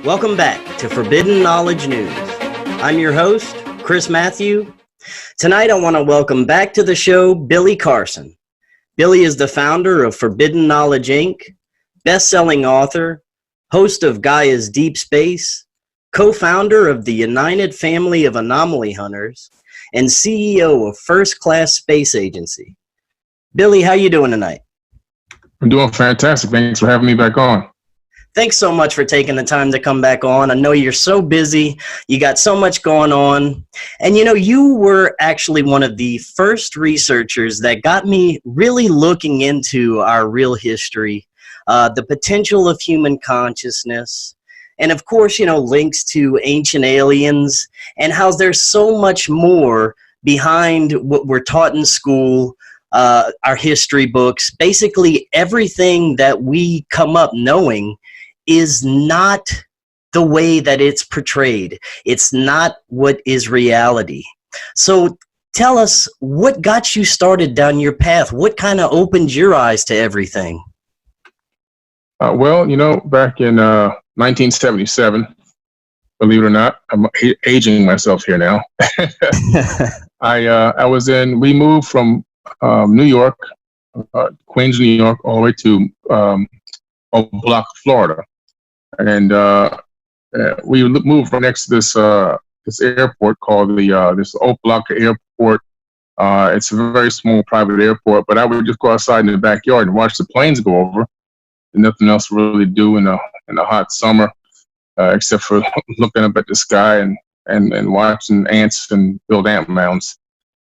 Welcome back to Forbidden Knowledge News. I'm your host, Chris Matthew. Tonight I want to welcome back to the show Billy Carson. Billy is the founder of Forbidden Knowledge Inc., best-selling author, host of Gaia's Deep Space, co-founder of the United Family of Anomaly Hunters, and CEO of First Class Space Agency. Billy, how you doing tonight? I'm doing fantastic. Thanks for having me back on. Thanks so much for taking the time to come back on. I know you're so busy. You got so much going on. And you were actually one of the first researchers that got me really looking into our real history, the potential of human consciousness, and of course, links to ancient aliens and how there's so much more behind what we're taught in school, our history books. Basically, everything that we come up knowing is not the way that it's portrayed. It's not what is reality. So tell us, what got you started down your path? What kind of opened your eyes to everything? Back in 1977, believe it or not, I'm aging myself here now. We moved from New York, Queens, New York, all the way to Block, Florida. And we moved right next to this airport called this Block Airport. It's a very small private airport, but I would just go outside in the backyard and watch the planes go over. And nothing else to really do in the hot summer, except for looking up at the sky and watching ants and build ant mounds.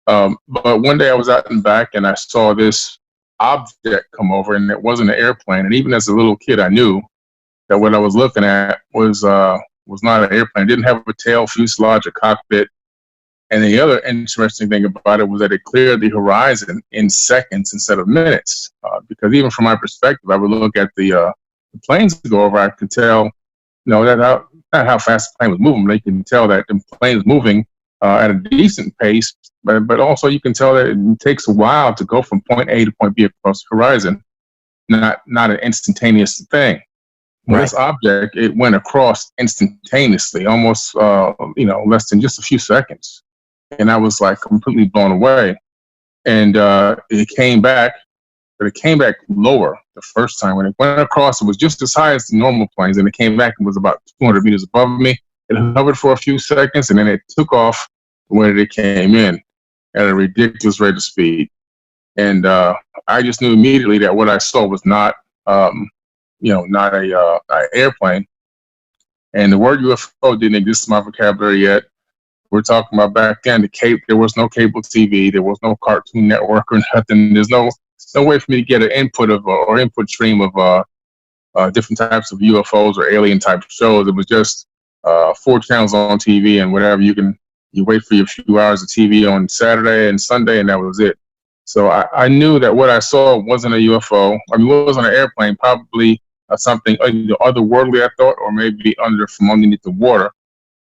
But one day I was out in the back and I saw this object come over, and it wasn't an airplane. And even as a little kid, I knew that what I was looking at was not an airplane. It didn't have a tail, fuselage, or cockpit. And the other interesting thing about it was that it cleared the horizon in seconds instead of minutes. Because even from my perspective, I would look at the planes go over. I could tell, not how fast the plane was moving, but you can tell that the plane is moving at a decent pace. But also you can tell that it takes a while to go from point A to point B across the horizon. Not an instantaneous thing. Well, right. This object, it went across instantaneously, almost, less than just a few seconds. And I was like completely blown away. And it came back, but it came back lower the first time. When it went across, it was just as high as the normal planes. And it came back and was about 200 meters above me. It hovered for a few seconds, and then it took off when it came in at a ridiculous rate of speed. And I just knew immediately that what I saw was not not a airplane. And the word UFO didn't exist in my vocabulary yet. We're talking about back then, there was no cable TV, there was no Cartoon Network or nothing. There's no way for me to get an input stream of different types of UFOs or alien type shows. It was just 4 channels on TV and whatever. You wait for your few hours of TV on Saturday and Sunday, and that was it. So I knew that what I saw wasn't a UFO. I mean, it wasn't an airplane, probably something either otherworldly, I thought, or maybe from underneath the water.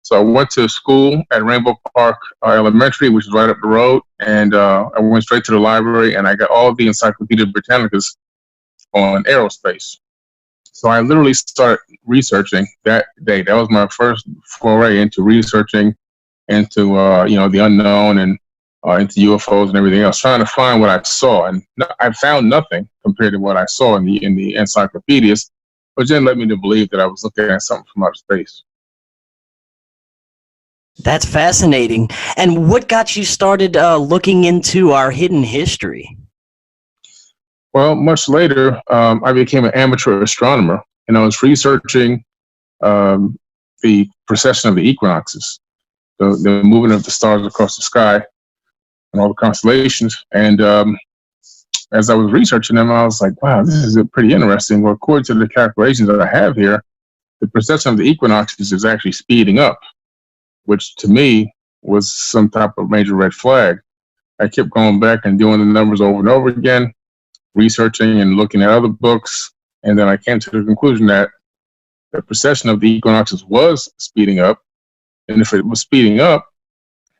So I went to school at Rainbow Park Elementary, which is right up the road, and I went straight to the library, and I got all of the Encyclopedia Britannicas on aerospace. So I literally started researching that day. That was my first foray into researching into the unknown and into UFOs and everything else, trying to find what I saw. And I found nothing compared to what I saw in the encyclopedias, which then led me to believe that I was looking at something from outer space. That's fascinating. And what got you started looking into our hidden history? Well, much later, I became an amateur astronomer, and I was researching the precession of the equinoxes, the movement of the stars across the sky and all the constellations. And as I was researching them, I was like, wow, this is pretty interesting. Well, according to the calculations that I have here, the precession of the equinoxes is actually speeding up, which to me was some type of major red flag. I kept going back and doing the numbers over and over again, researching and looking at other books. And then I came to the conclusion that the precession of the equinoxes was speeding up. And if it was speeding up,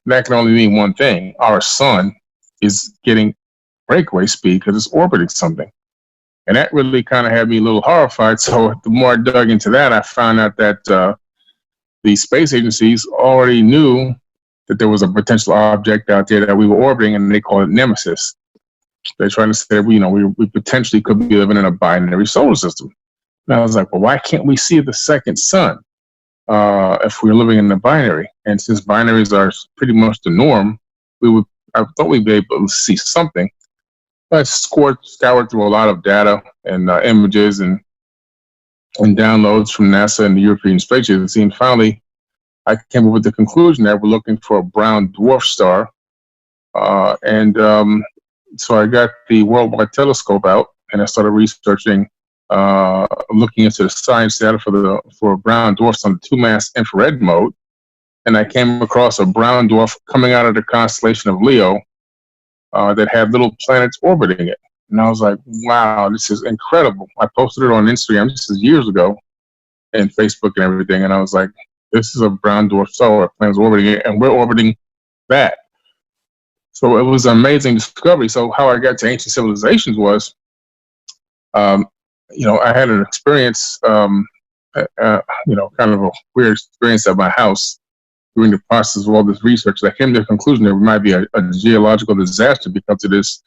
that can only mean one thing. Our sun is getting breakaway speed because it's orbiting something. And that really kind of had me a little horrified. So the more I dug into that, I found out that the space agencies already knew that there was a potential object out there that we were orbiting, and they call it Nemesis. They're trying to say, we potentially could be living in a binary solar system. And I was like, well, why can't we see the second sun if we're living in the binary? And since binaries are pretty much the norm, I thought we'd be able to see something. I scoured through a lot of data and images and downloads from NASA and the European Space Agency, and finally, I came up with the conclusion that we're looking for a brown dwarf star. So I got the worldwide telescope out, and I started researching, looking into the science data for brown dwarfs on the 2-mass infrared mode, and I came across a brown dwarf coming out of the constellation of Leo that had little planets orbiting it. And I was like, wow, this is incredible. I posted it on Instagram, this is years ago, and Facebook and everything, and I was like, this is a brown dwarf star, planets orbiting it, and we're orbiting that. So it was an amazing discovery. So how I got to ancient civilizations was, I had an experience, kind of a weird experience at my house during the process of all this research. I came to the conclusion there might be a geological disaster because of this,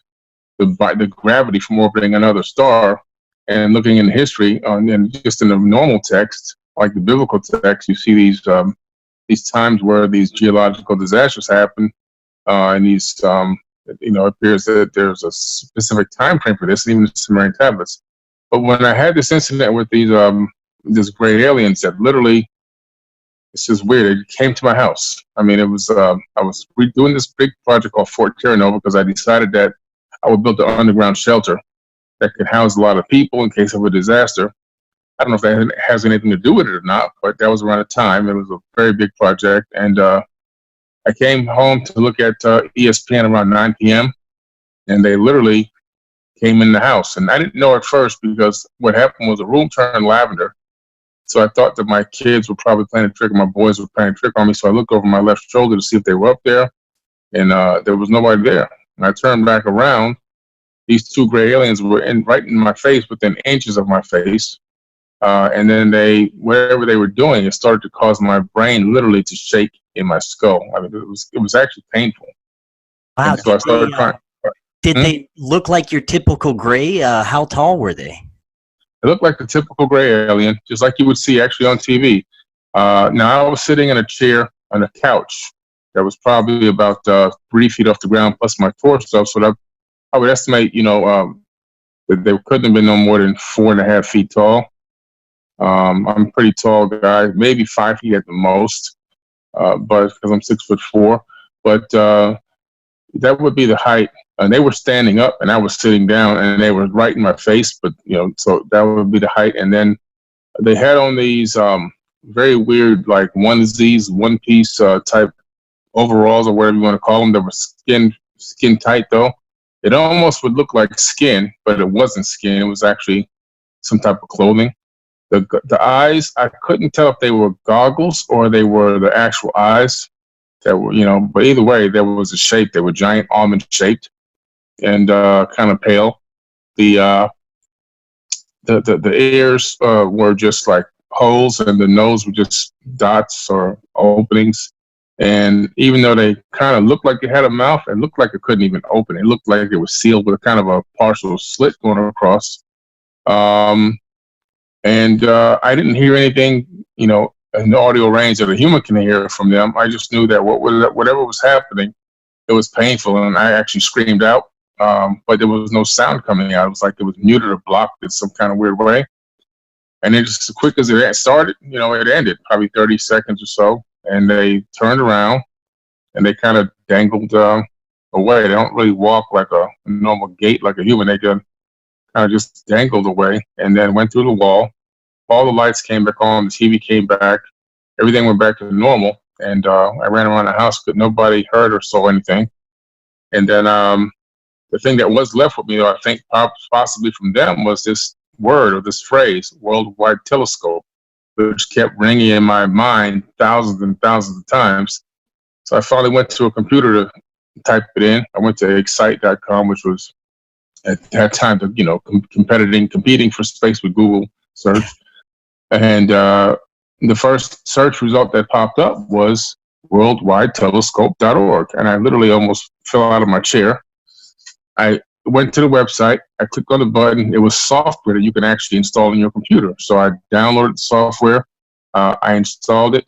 the gravity from orbiting another star. And looking in history, and just in the normal text, like the biblical text, you see these times where these geological disasters happen. And these, it appears that there's a specific time frame for this, even the Sumerian tablets. But when I had this incident with these great aliens that literally, it's just weird. It came to my house. I mean, it was, I was doing this big project called Fort Terranova because I decided that I would build an underground shelter that could house a lot of people in case of a disaster. I don't know if that has anything to do with it or not, but that was around the time. It was a very big project. And I came home to look at ESPN around 9 p.m. and they literally came in the house. And I didn't know at first because what happened was the room turned lavender. So I thought that my kids were probably playing a trick, or my boys were playing a trick on me. So I looked over my left shoulder to see if they were up there, and there was nobody there. And I turned back around. These 2 gray aliens were right in my face, within inches of my face. And then whatever they were doing, it started to cause my brain literally to shake in my skull. I mean, it was actually painful. Wow. And so I started crying. Did they look like your typical gray? How tall were they? It looked like the typical gray alien, just like you would see actually on TV. Now, I was sitting in a chair on a couch that was probably about 3 feet off the ground, plus my torso. So that I would estimate, that they couldn't have been no more than 4.5 feet tall. I'm a pretty tall guy, maybe 5 feet at the most, but because I'm 6'4". But that would be the height. And they were standing up, and I was sitting down, and they were right in my face. But so that would be the height. And then they had on these very weird, like onesies, one-piece type overalls, or whatever you want to call them. That were skin tight though. It almost would look like skin, but it wasn't skin. It was actually some type of clothing. The eyes, I couldn't tell if they were goggles or they were the actual eyes that were, but either way, there was a shape. They were giant almond shaped and kind of pale. The ears were just like holes, and the nose were just dots or openings. And even though they kind of looked like it had a mouth, it looked like it couldn't even open. It looked like it was sealed with a kind of a partial slit going across. And I didn't hear anything, in the audio range that a human can hear from them. I just knew that whatever was happening, it was painful, and I actually screamed out, but there was no sound coming out. It was like it was muted or blocked in some kind of weird way. And then just as quick as it started, it ended, probably 30 seconds or so. And they turned around, and they kind of dangled away. They don't really walk like a normal gait like a human. They kind of just dangled away, and then went through the wall. All the lights came back on. The TV came back. Everything went back to normal. And I ran around the house, but nobody heard or saw anything. And then the thing that was left with me, I think possibly from them, was this word or this phrase, worldwide telescope, which kept ringing in my mind thousands and thousands of times. So I finally went to a computer to type it in. I went to excite.com, which was at that time, competing for space with Google search. And the first search result that popped up was worldwidetelescope.org. And I literally almost fell out of my chair. I went to the website. I clicked on the button. It was software that you can actually install in your computer. So I downloaded the software. I installed it.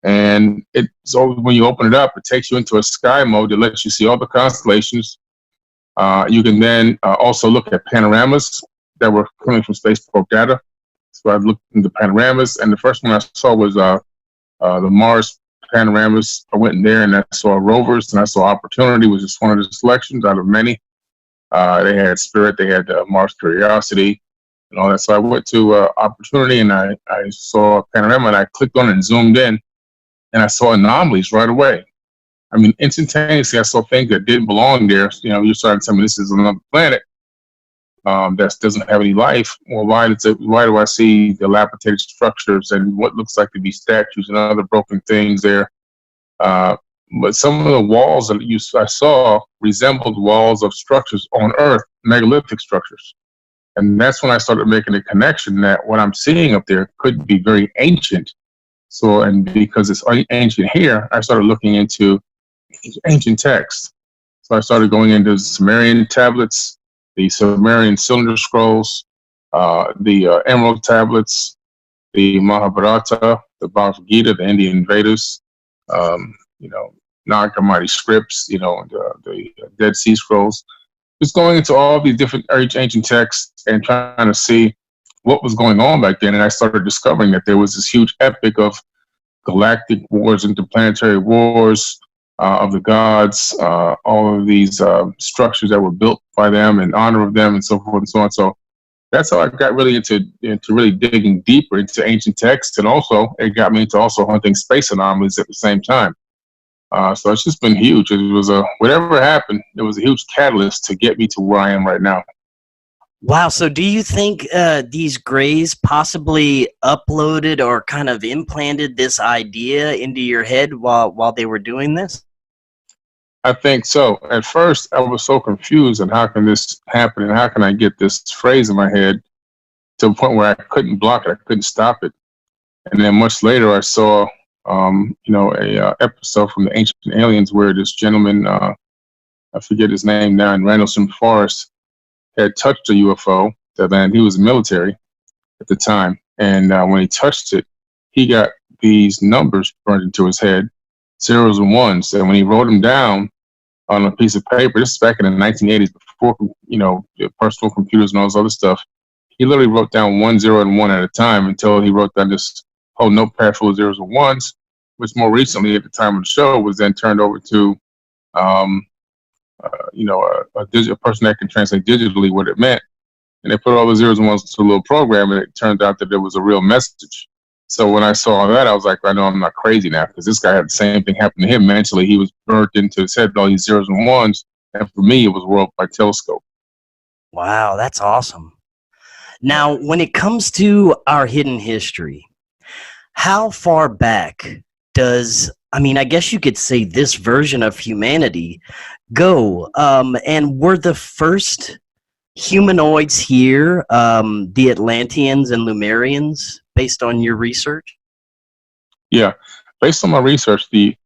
And so when you open it up, it takes you into a sky mode that lets you see all the constellations. You can then also look at panoramas that were coming from spaceport data. So I looked into panoramas, and the first one I saw was the Mars panoramas. I went in there and I saw rovers, and I saw Opportunity was just one of the selections out of many. They had Spirit, they had Mars Curiosity, and all that. So I went to Opportunity, and I saw a panorama, and I clicked on it and zoomed in, and I saw anomalies right away. I mean, instantaneously, I saw things that didn't belong there. You started to tell me this is another planet that doesn't have any life. Well, why do I see dilapidated structures and what looks like to be statues and other broken things there? But some of the walls that I saw resembled walls of structures on Earth, megalithic structures. And that's when I started making the connection that what I'm seeing up there could be very ancient. So, and because it's ancient here, I started looking into ancient texts. So I started going into Sumerian tablets, the Sumerian cylinder scrolls, the emerald tablets, the Mahabharata, the Bhagavad Gita, the Indian Vedas, Nag Hammadi scripts, the Dead Sea Scrolls. Just going into all these different ancient texts and trying to see what was going on back then. And I started discovering that there was this huge epic of galactic wars, interplanetary wars of the gods, all of these structures that were built by them in honor of them, and so forth and so on. So that's how I got really into really digging deeper into ancient texts, and also it got me into also hunting space anomalies at the same time. So it's just been huge. It was whatever happened, it was a huge catalyst to get me to where I am right now. Wow. So do you think these Greys possibly uploaded or kind of implanted this idea into your head while they were doing this? I think so. At first, I was so confused and how can this happen and how can I get this phrase in my head to a point where I couldn't block it, I couldn't stop it. And then much later, I saw a episode from the Ancient Aliens where this gentleman, I forget his name now, in Rendlesham Forest, had touched a UFO that landed. He was military at the time, and when he touched it, he got these numbers burned into his head, zeros and ones. And when he wrote them down on a piece of paper, this is back in the 1980s, before personal computers and all this other stuff, he literally wrote down 1, 0, and 1 at a time until he wrote down this whole notepad full of zeros and ones, which more recently at the time of the show was then turned over to a person that can translate digitally what it meant. And they put all the zeros and ones into a little program, and it turned out that there was a real message. So when I saw that, I was like, I know I'm not crazy now, because this guy had the same thing happen to him mentally. He was burnt into his head with all these zeros and ones. And for me, it was worldwide telescope. Wow, that's awesome. Now, when it comes to our hidden history, how far back I guess you could say this version of humanity go? And were the first humanoids here the Atlanteans and Lemurians, based on your research? Yeah, based on my research, the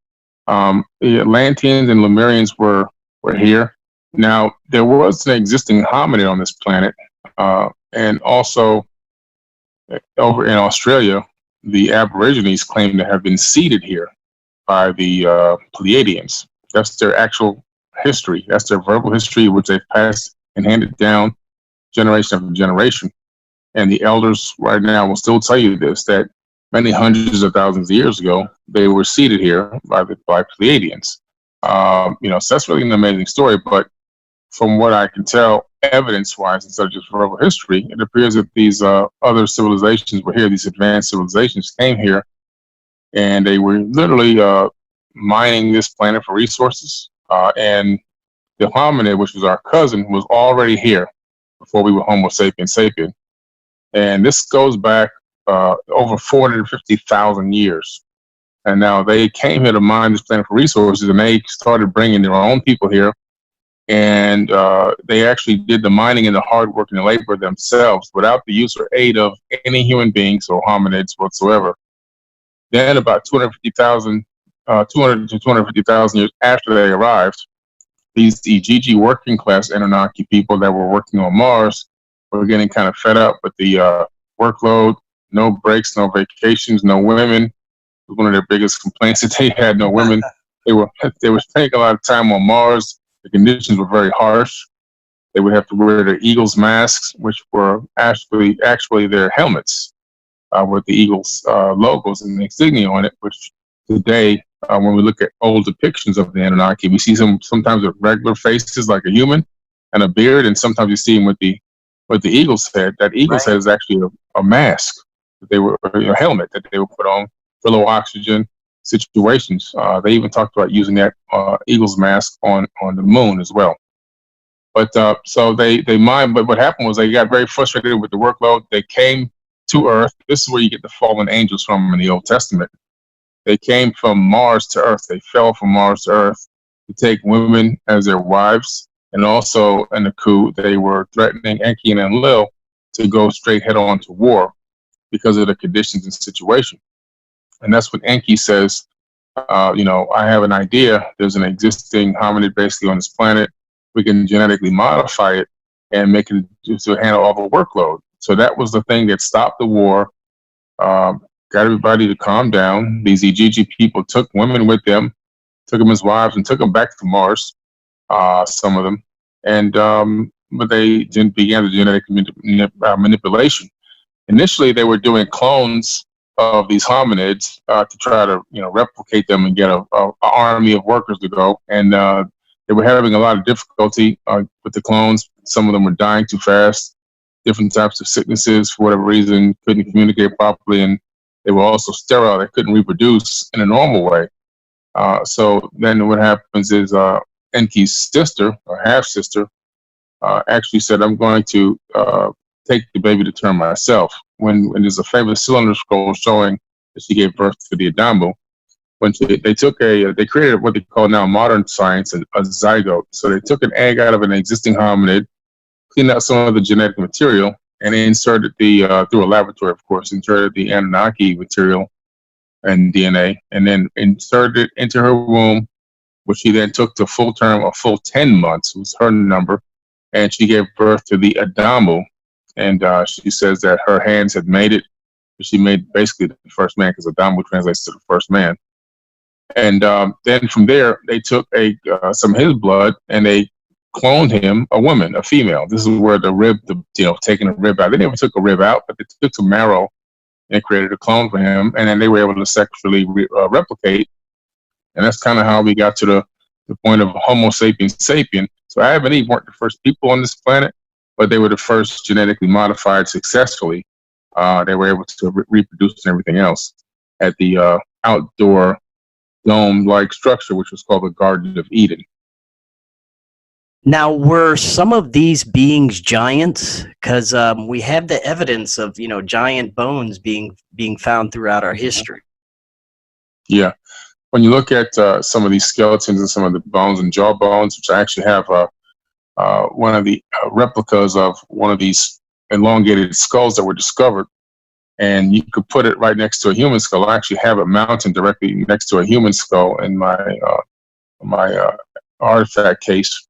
Atlanteans and Lemurians were here. Now, there was an existing hominid on this planet, and also over in Australia, the Aborigines claim to have been seeded here by the Pleiadians. That's their actual history. That's their verbal history, which they've passed and handed down generation after generation. And the elders right now will still tell you this, that many hundreds of thousands of years ago, they were seeded here by Pleiadians. So that's really an amazing story. But from what I can tell, evidence-wise, instead of just verbal history, it appears that these other civilizations were here. These advanced civilizations came here, and they were literally mining this planet for resources. And the hominid, which was our cousin, was already here before we were Homo sapiens sapien. And this goes back over 450,000 years. And now they came here to mine this planet for resources, and they started bringing their own people here. and they actually did the mining and the hard work and the labor themselves without the use or aid of any human beings or hominids whatsoever. Then about 200 to 250,000 years after they arrived, these EGG working class Anunnaki people that were working on Mars were getting kind of fed up with the workload, no breaks, no vacations, no women. It was one of their biggest complaints that they had no women. They were spending a lot of time on Mars. The conditions were very harsh. They would have to wear their Eagles masks, which were actually their helmets with the Eagles logos and the insignia on it, which today, when we look at old depictions of the Anunnaki, we see sometimes with regular faces like a human and a beard, and sometimes you see them with the eagle's head. That eagle's head is actually a mask that they were, a helmet that they would put on for low oxygen situations. They even talked about using that eagle's mask on the moon as well. But so they mined. But what happened was they got very frustrated with the workload. They came to Earth. This is where you get the fallen angels from in the Old Testament. They came from Mars to Earth. They fell from Mars to Earth to take women as their wives. And also in the coup, they were threatening Enki and Enlil to go straight head on to war because of the conditions and situation. And that's what Enki says, I have an idea. There's an existing hominid basically on this planet. We can genetically modify it and make it to handle all the workload. So that was the thing that stopped the war, got everybody to calm down. These EGG people took women with them, took them as wives, and took them back to Mars, some of them. And but they began the genetic manipulation. Initially, they were doing clones of these hominids to try to replicate them and get a army of workers to go. And they were having a lot of difficulty with the clones. Some of them were dying too fast. Different types of sicknesses for whatever reason, couldn't communicate properly, and they were also sterile. They couldn't reproduce in a normal way. So then what happens is Enki's sister, or half-sister, actually said, I'm going to take the baby to term myself. When there's a famous cylinder scroll showing that she gave birth to the Adambo, when they created what they call now modern science a zygote. So they took an egg out of an existing hominid, cleaned out some of the genetic material, and inserted through a laboratory, of course, inserted the Anunnaki material and DNA, and then inserted it into her womb, which she then took to full term, a full 10 months was her number, and she gave birth to the Adamo. And she says that her hands had made it. She made basically the first man, because Adamo translates to the first man. And then from there, they took some of his blood and they cloned him a woman, a female. This is where the rib, taking a rib out. They never took a rib out, but they took some marrow and created a clone for him. And then they were able to sexually replicate. And that's kind of how we got to the point of Homo sapiens sapien. So Adam and Eve weren't the first people on this planet, but they were the first genetically modified successfully. They were able to reproduce and everything else at the outdoor dome-like structure, which was called the Garden of Eden. Now, were some of these beings giants? Because we have the evidence of giant bones being found throughout our history. Yeah, when you look at some of these skeletons and some of the bones and jaw bones, which I actually have one of the replicas of one of these elongated skulls that were discovered, and you could put it right next to a human skull. I actually have it mounted directly next to a human skull in my artifact case.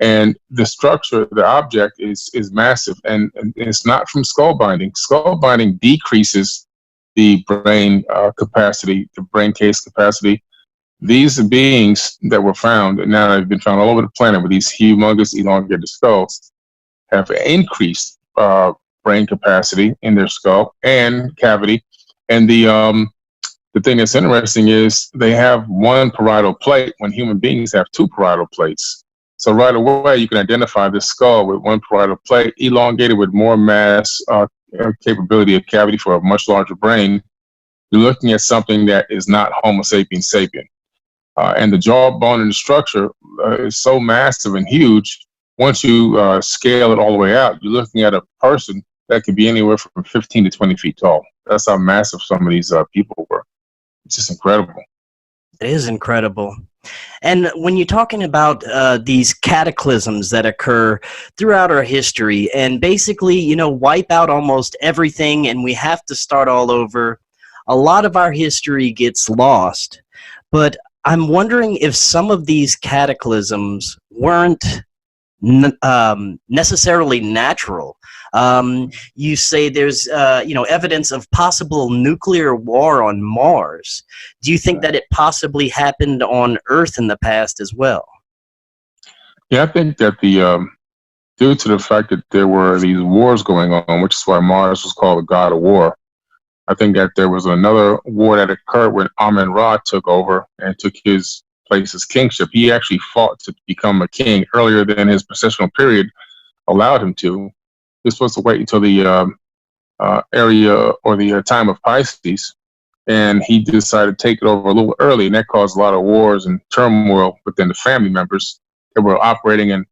And the structure, the object is massive, and it's not from skull binding. Skull binding decreases the brain capacity, the brain case capacity. These beings that were found, and now they've been found all over the planet with these humongous elongated skulls, have increased brain capacity in their skull and cavity. And the thing that's interesting is they have one parietal plate when human beings have two parietal plates. So right away, you can identify this skull with one parietal plate, elongated with more mass, capability of cavity for a much larger brain. You're looking at something that is not Homo sapiens sapien. And the jawbone and the structure is so massive and huge. Once you scale it all the way out, you're looking at a person that could be anywhere from 15 to 20 feet tall. That's how massive some of these people were. It's just incredible. It is incredible. And when you're talking about these cataclysms that occur throughout our history and basically, wipe out almost everything and we have to start all over, a lot of our history gets lost. But I'm wondering if some of these cataclysms weren't necessarily natural. You say there's evidence of possible nuclear war on Mars. Do you think that it possibly happened on Earth in the past as well? Yeah, I think that due to the fact that there were these wars going on, which is why Mars was called the god of war, I think that there was another war that occurred when Amun-Ra took over and took his place as kingship. He actually fought to become a king earlier than his processional period allowed him to. He was supposed to wait until the area or the time of Pisces, and he decided to take it over a little early, and that caused a lot of wars and turmoil within the family members that were operating and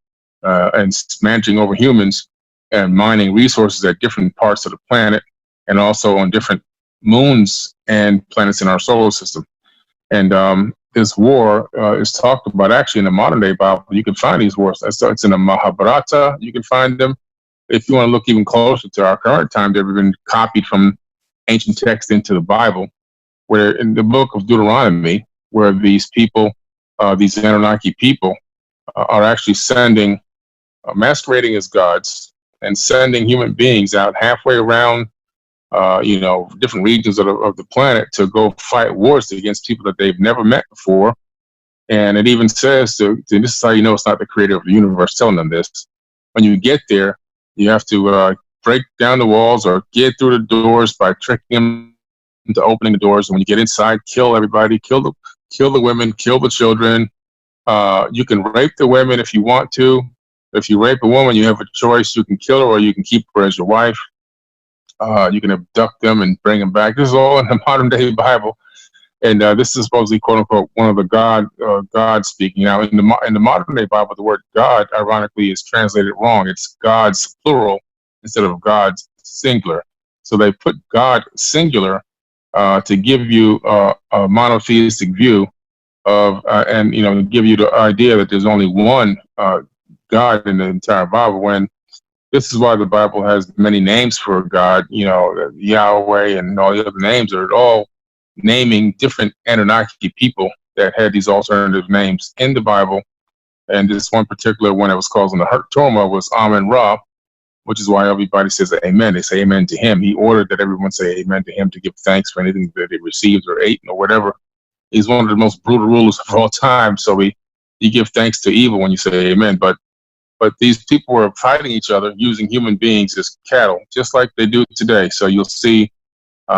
managing over humans and mining resources at different parts of the planet and also on different moons and planets in our solar system. And this war is talked about actually in the modern day Bible. You can find these wars. It's in the Mahabharata. You can find them. If you want to look even closer to our current time, they've been copied from ancient texts into the Bible, where in the book of Deuteronomy, where these people, these Anunnaki people, are actually sending, masquerading as gods and sending human beings out halfway around different regions of the planet to go fight wars against people that they've never met before. And it even says, this is how you know it's not the creator of the universe telling them this. When you get there, you have to break down the walls or get through the doors by tricking them into opening the doors. And when you get inside, kill everybody, kill the women, kill the children. You can rape the women if you want to. If you rape a woman, you have a choice. You can kill her or you can keep her as your wife. You can abduct them and bring them back. This is all in the modern day Bible, and this is supposedly quote unquote one of the God speaking. Now in the modern day Bible, the word God ironically is translated wrong. It's God's plural instead of God's singular. So they put God singular to give you a monotheistic view of and give you the idea that there's only one God in the entire Bible, when this is why the Bible has many names for God, Yahweh and all the other names are all naming different Anunnaki people that had these alternative names in the Bible. And this one particular one that was causing the turmoil was Amun-Ra, which is why everybody says amen. They say amen to him. He ordered that everyone say amen to him to give thanks for anything that they received or ate or whatever. He's one of the most brutal rulers of all time. So you give thanks to evil when you say amen. But these people were fighting each other using human beings as cattle, just like they do today. So you'll see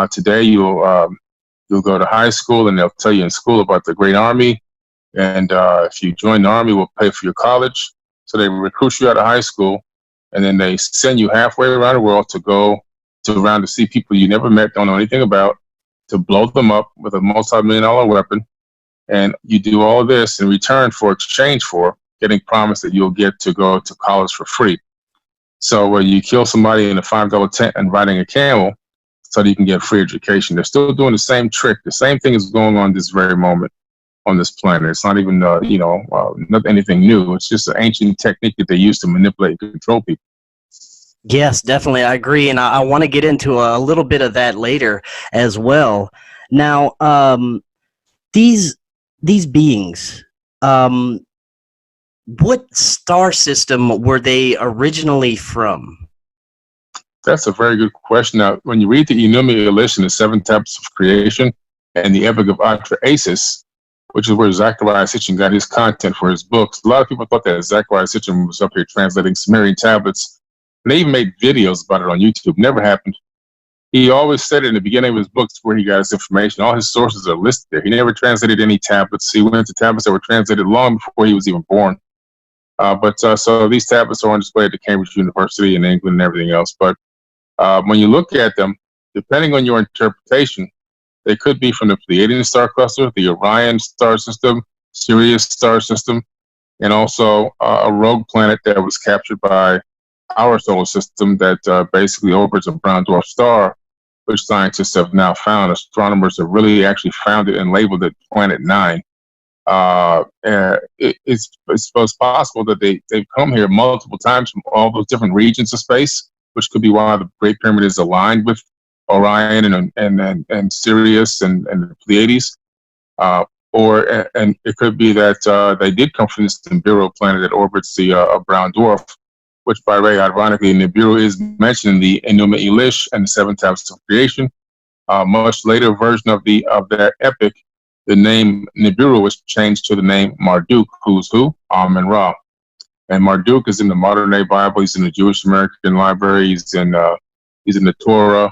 today you'll go to high school and they'll tell you in school about the Great Army. And if you join the Army, we'll pay for your college. So they recruit you out of high school, and then they send you halfway around the world to go to see people you never met, don't know anything about, to blow them up with a multi-million-dollar weapon. And you do all of this in return for exchange for getting promised that you'll get to go to college for free. So where you kill somebody in a $5 tent and riding a camel so that you can get free education. They're still doing the same trick. The same thing is going on this very moment on this planet. It's not even, not anything new. It's just an ancient technique that they use to manipulate and control people. Yes, definitely. I agree. And I want to get into a little bit of that later as well. Now, these beings, what star system were they originally from? That's a very good question. Now, when you read the Enuma Elish, the 7 Tablets of Creation, and the Epic of Atrahasis, which is where Zechariah Sitchin got his content for his books, a lot of people thought that Zechariah Sitchin was up here translating Sumerian tablets, and they even made videos about it on YouTube. Never happened. He always said it in the beginning of his books where he got his information. All his sources are listed there. He never translated any tablets. He went to tablets that were translated long before he was even born. So these tablets are on display at the Cambridge University in England and everything else. But when you look at them, depending on your interpretation, they could be from the Pleiadian star cluster, the Orion star system, Sirius star system, and also a rogue planet that was captured by our solar system that basically orbits a brown dwarf star, which scientists have now found. Astronomers have really actually found it and labeled it Planet 9. It's possible that they've come here multiple times from all those different regions of space, which could be why the Great Pyramid is aligned with Orion and Sirius and the Pleiades. And it could be that they did come from this Nibiru planet that orbits the brown dwarf, which, by the way, ironically, Nibiru is mentioned in the Enuma Elish and the Seven Tablets of Creation. Much later version of their epic, the name Nibiru was changed to the name Marduk, who's who? Amun Ra. And Marduk is in the modern day Bible. He's in the Jewish American Library. He's in the Torah.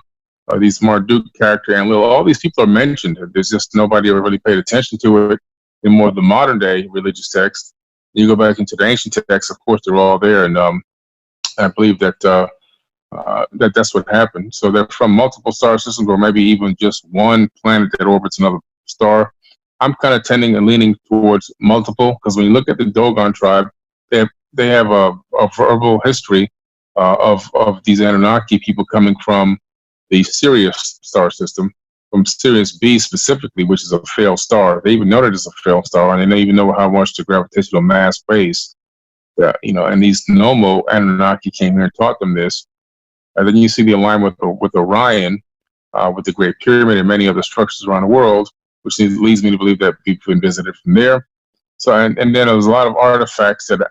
These Marduk character and all these people are mentioned. There's just nobody ever really paid attention to it in more of the modern day religious text. You go back into the ancient texts, of course, they're all there, and I believe that that's what happened. So they're from multiple star systems, or maybe even just one planet that orbits another star. I'm kind of tending and leaning towards multiple, because when you look at the Dogon tribe, they have a verbal history of these Anunnaki people coming from the Sirius star system, from Sirius B specifically, which is a failed star. They even know that it's a failed star, and they don't even know how much the gravitational mass weighs. And these Nomo Anunnaki came here and taught them this. And then you see the alignment with Orion, with the Great Pyramid and many other structures around the world, which leads me to believe that people have visited from there. So, and then there's a lot of artifacts that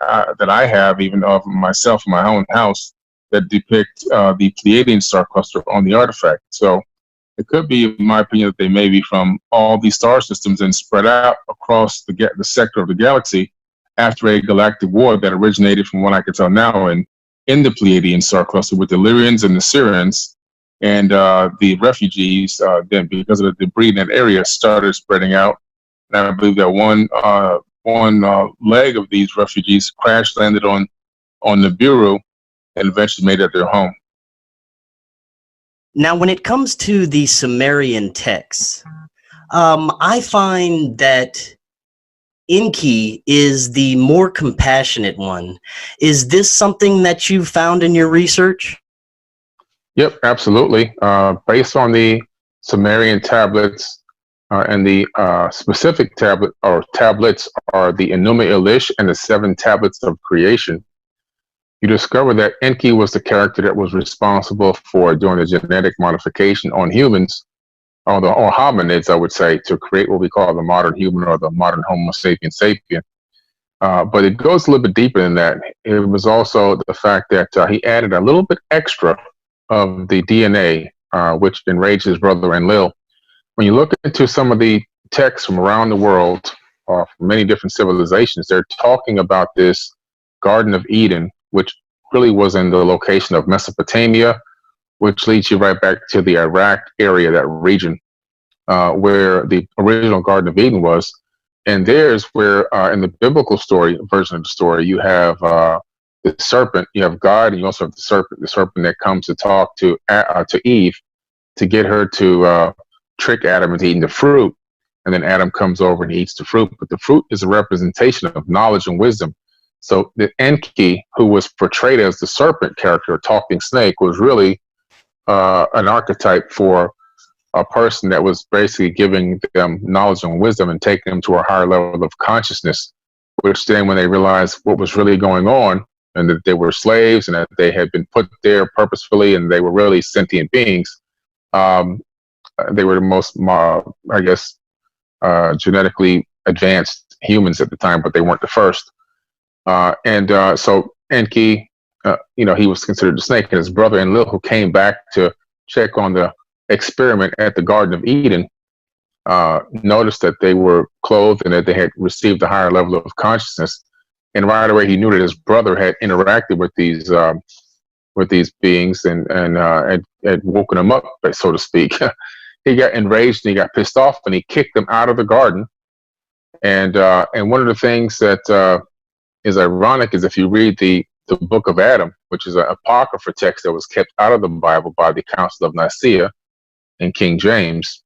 I have, even of myself in my own house, that depict the Pleiadian star cluster on the artifact. So it could be, in my opinion, that they may be from all these star systems and spread out across the sector of the galaxy after a galactic war that originated, from what I can tell now, in the Pleiadian star cluster with the Lyrians and the Sirians, and the refugees, then because of the debris in that area, started spreading out. And I believe that one leg of these refugees crash landed on Nibiru and eventually made it their home. Now, when it comes to the Sumerian texts, I find that Enki is the more compassionate one. Is this something that you found in your research? Yep, absolutely. Based on the Sumerian tablets, and the specific tablets are the Enuma Elish and the Seven Tablets of Creation, you discover that Enki was the character that was responsible for doing the genetic modification on humans, or hominids, I would say, to create what we call the modern human, or the modern Homo sapiens sapien. But it goes a little bit deeper than that. It was also the fact that he added a little bit extra of the DNA, which enraged his brother Enlil. When you look into some of the texts from around the world, from many different civilizations, they're talking about this Garden of Eden, which really was in the location of Mesopotamia, which leads you right back to the Iraq area, that region, where the original Garden of Eden was. And there's where, in the biblical version of the story, you have the serpent, you have God, and you also have the serpent that comes to talk to Eve to get her to trick Adam into eating the fruit. And then Adam comes over and he eats the fruit. But the fruit is a representation of knowledge and wisdom. So the Enki, who was portrayed as the serpent character, talking snake, was really an archetype for a person that was basically giving them knowledge and wisdom and taking them to a higher level of consciousness, which then, when they realized what was really going on, and that they were slaves and that they had been put there purposefully and they were really sentient beings, they were the most, I guess, genetically advanced humans at the time, but they weren't the first. So Enki, he was considered the snake, and his brother Enlil, who came back to check on the experiment at the Garden of Eden, noticed that they were clothed and that they had received a higher level of consciousness. And right away, he knew that his brother had interacted with these beings and had woken him up, so to speak. He got enraged and he got pissed off, and he kicked them out of the garden. And one of the things that is ironic is, if you read the Book of Adam, which is an apocrypha text that was kept out of the Bible by the Council of Nicaea and King James,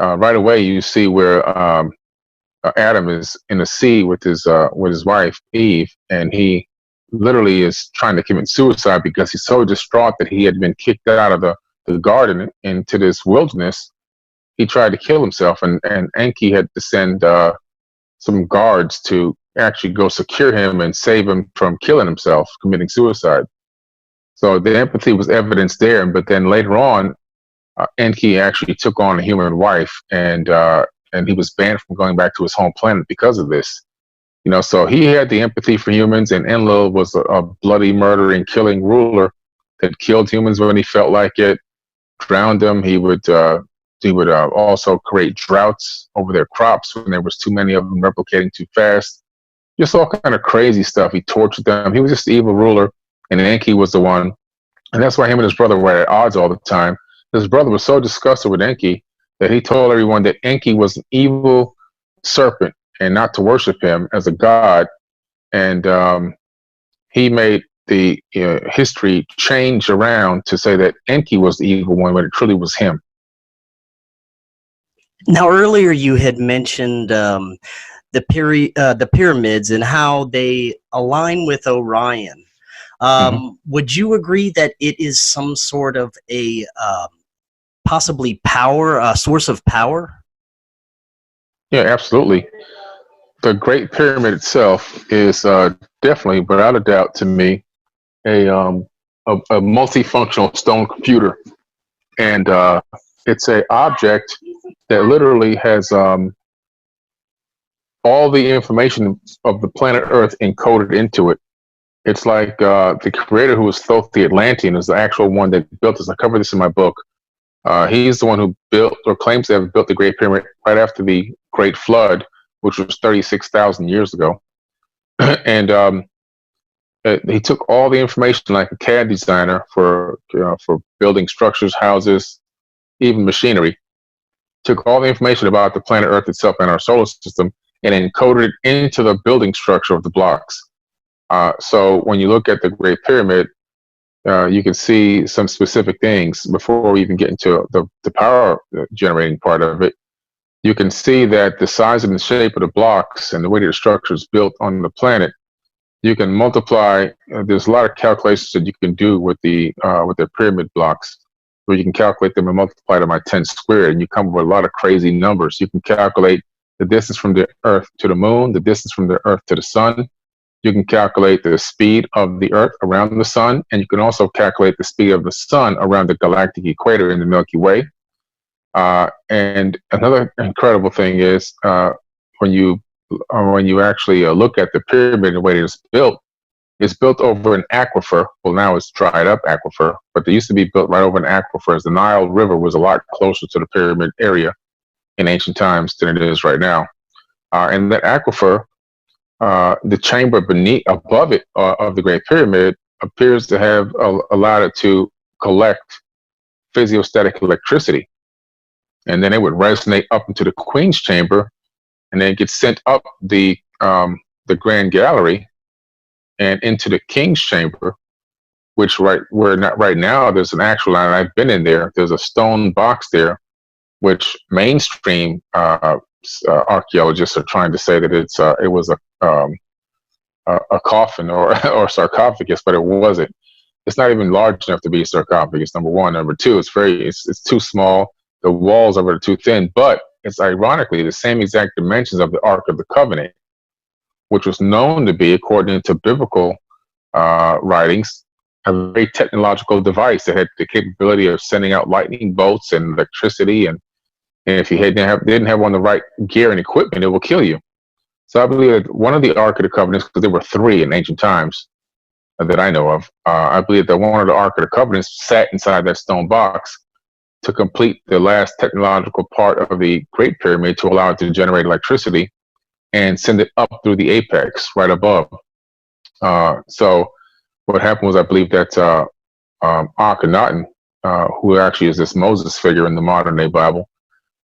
right away you see where Adam is in the sea with his wife Eve, and he literally is trying to commit suicide because he's so distraught that he had been kicked out of the garden into this wilderness. He tried to kill himself, and Enki had to send some guards to actually go secure him and save him from killing himself, committing suicide. So the empathy was evidenced there. But then later on, Enki actually took on a human wife, and he was banned from going back to his home planet because of this. You know, so he had the empathy for humans, and Enlil was a bloody, murdering, killing ruler that killed humans when he felt like it, drowned them. He would also create droughts over their crops when there was too many of them replicating too fast. Just all kind of crazy stuff. He tortured them. He was just the evil ruler, and Enki was the one. And that's why him and his brother were at odds all the time. His brother was so disgusted with Enki that he told everyone that Enki was an evil serpent and not to worship him as a god. And he made the history change around to say that Enki was the evil one, but it truly was him. Now, earlier you had mentioned the pyramids and how they align with Orion. Would you agree that it is some sort of a possibly a source of power? Yeah, absolutely. The Great Pyramid itself is definitely, without a doubt, to me, a multifunctional stone computer, and it's an object that literally has all the information of the planet Earth encoded into it. It's like the creator, who was Thoth the Atlantean, is the actual one that built this. I cover this in my book. He's the one who built, or claims to have built, the Great Pyramid right after the Great Flood, which was 36,000 years ago. And he took all the information, like a CAD designer, for building structures, houses, even machinery. Took all the information about the planet Earth itself and our solar system and encoded it into the building structure of the blocks. So when you look at the Great Pyramid, you can see some specific things before we even get into the power generating part of it. You can see that the size and the shape of the blocks and the way that the structure is built on the planet, you can multiply. There's a lot of calculations that you can do with the pyramid blocks, where you can calculate them and multiply them by 10 squared, and you come up with a lot of crazy numbers. You can calculate the distance from the Earth to the moon, the distance from the Earth to the sun. You can calculate the speed of the Earth around the sun, and you can also calculate the speed of the sun around the galactic equator in the Milky Way. And another incredible thing is when you actually look at the pyramid, the way it's built over an aquifer. Well, now it's dried up aquifer, but they used to be built right over an aquifer, as the Nile River was a lot closer to the pyramid area in ancient times than it is right now. And that aquifer, the chamber above it of the Great Pyramid, appears to have allowed it to collect physiostatic electricity. And then it would resonate up into the Queen's chamber, and then get sent up the Grand Gallery and into the King's chamber, which right now there's an actual, and I've been in there, there's a stone box there, which mainstream archaeologists are trying to say that it was a coffin or sarcophagus, but it wasn't. It's not even large enough to be a sarcophagus, number one. Number two, it's too small. The walls are too thin, but it's ironically the same exact dimensions of the Ark of the Covenant, which was known to be, according to biblical writings, a very technological device that had the capability of sending out lightning bolts and electricity, and if you didn't have on the right gear and equipment, it will kill you. So I believe that one of the Ark of the Covenants, because there were 3 in ancient times that I know of, I believe that one of the Ark of the Covenants sat inside that stone box to complete the last technological part of the Great Pyramid, to allow it to generate electricity and send it up through the apex right above. So what happened was, I believe that Akhenaten, who actually is this Moses figure in the modern day Bible,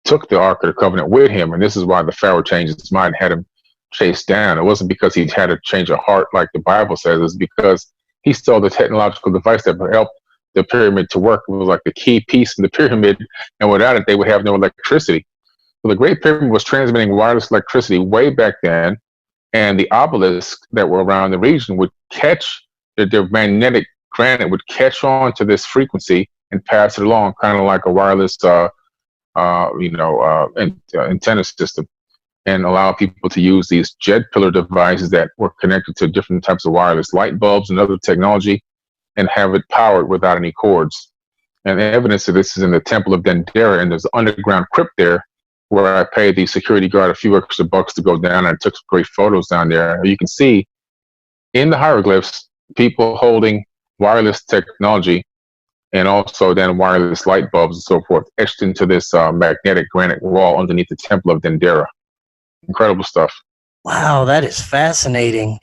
took the Ark of the Covenant with him, and this is why the Pharaoh changed his mind and had him chased down. It wasn't because he had a change of heart like the Bible says. It's because he stole the technological device that helped the pyramid to work. It was like the key piece in the pyramid, and without it, they would have no electricity. So the Great Pyramid was transmitting wireless electricity way back then, and the obelisks that were around the region would catch their magnetic granite would catch on to this frequency and pass it along, kind of like a wireless antenna system. and allow people to use these jet pillar devices that were connected to different types of wireless light bulbs and other technology, and have it powered without any cords. And the evidence of this is in the Temple of Dendera, and there's an underground crypt there where I paid the security guard a few extra bucks to go down, and I took some great photos down there. You can see in the hieroglyphs people holding wireless technology and also then wireless light bulbs and so forth etched into this magnetic granite wall underneath the Temple of Dendera. Incredible stuff. Wow, that is fascinating.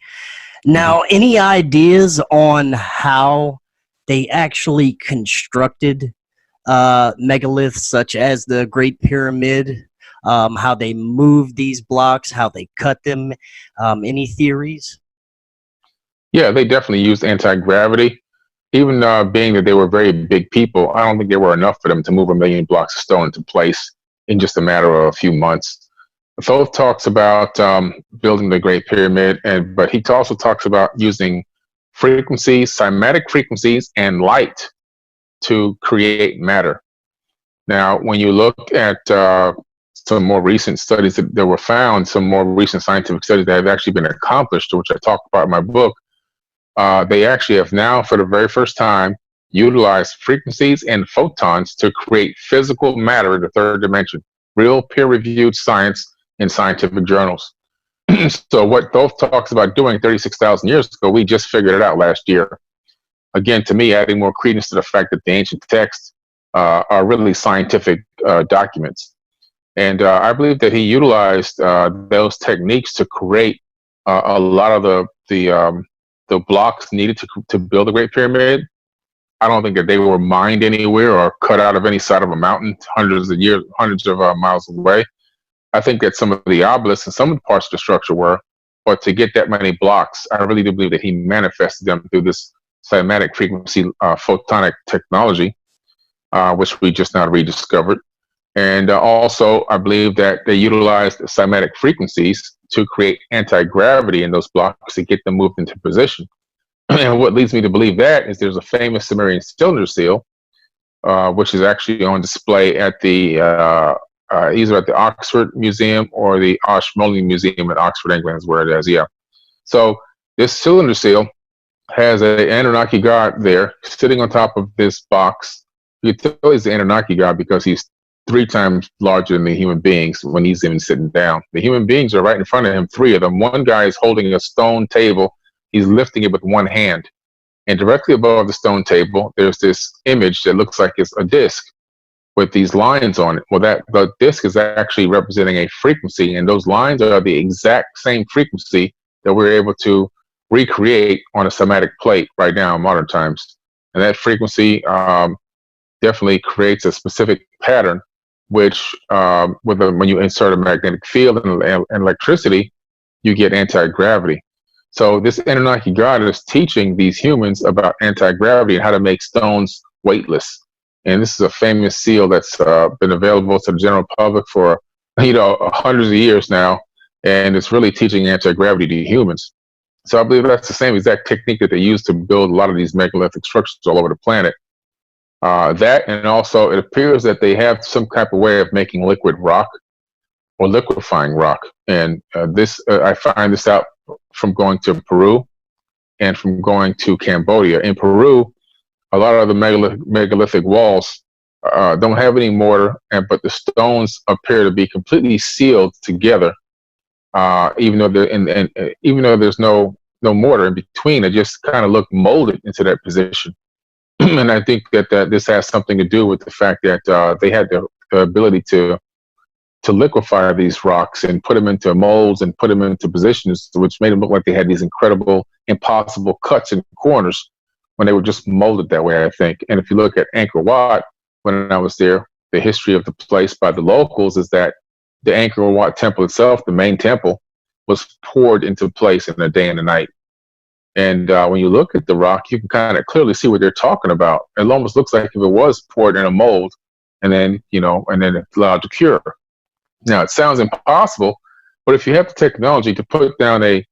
Now, any ideas on how they actually constructed megaliths such as the Great Pyramid, how they moved these blocks, how they cut them? Any theories? Yeah, they definitely used anti-gravity. Even being that they were very big people, I don't think there were enough for them to move 1 million blocks of stone into place in just a matter of a few months. Thoth talks about building the Great Pyramid, but he also talks about using frequencies, cymatic frequencies, and light to create matter. Now, when you look at some more recent studies that were found, some more recent scientific studies that have actually been accomplished, which I talk about in my book, they actually have now, for the very first time, utilized frequencies and photons to create physical matter in the third dimension. Real peer-reviewed science in scientific journals. So what Thoth talks about doing 36,000 years ago, we just figured it out last year. Again, to me, adding more credence to the fact that the ancient texts are really scientific documents. And I believe that he utilized those techniques to create a lot of the blocks needed to build the Great Pyramid. I don't think that they were mined anywhere or cut out of any side of a mountain hundreds of miles away. I think that some of the obelisks and some of the parts of the structure were, but to get that many blocks, I really do believe that he manifested them through this cymatic frequency photonic technology, which we just now rediscovered. And also, I believe that they utilized cymatic frequencies to create anti-gravity in those blocks to get them moved into position. And what leads me to believe that is there's a famous Sumerian cylinder seal, which is actually on display at the either at the Oxford Museum or the Ashmolean Museum in Oxford, England is where it is, yeah. So this cylinder seal has an Anunnaki god there sitting on top of this box. You can tell he's the Anunnaki god because he's 3 times larger than the human beings when he's even sitting down. The human beings are right in front of him, 3 of them. One guy is holding a stone table. He's lifting it with one hand. And directly above the stone table, there's this image that looks like it's a disc with these lines on it. Well, the disc is actually representing a frequency, and those lines are the exact same frequency that we're able to recreate on a cymatic plate right now in modern times. And that frequency definitely creates a specific pattern, which when you insert a magnetic field and electricity, you get anti-gravity. So this Anunnaki god is teaching these humans about anti-gravity and how to make stones weightless. And this is a famous seal that's been available to the general public for hundreds of years now, and it's really teaching anti-gravity to humans. So I believe that's the same exact technique that they use to build a lot of these megalithic structures all over the planet. That, and also it appears that they have some type of way of making liquid rock or liquefying rock. And I find this out from going to Peru and from going to Cambodia. In Peru, a lot of the megalithic walls don't have any mortar, but the stones appear to be completely sealed together. Even though there's no mortar in between, they just kind of look molded into that position. And I think that this has something to do with the fact that they had the ability to liquefy these rocks and put them into molds and put them into positions, which made them look like they had these incredible, impossible cuts and corners when they were just molded that way, I think. And if you look at Angkor Wat, when I was there, the history of the place by the locals is that the Angkor Wat temple itself, the main temple, was poured into place in a day and a night. And when you look at the rock, you can kind of clearly see what they're talking about. It almost looks like if it was poured in a mold and then it's allowed to cure. Now, it sounds impossible, but if you have the technology to put down a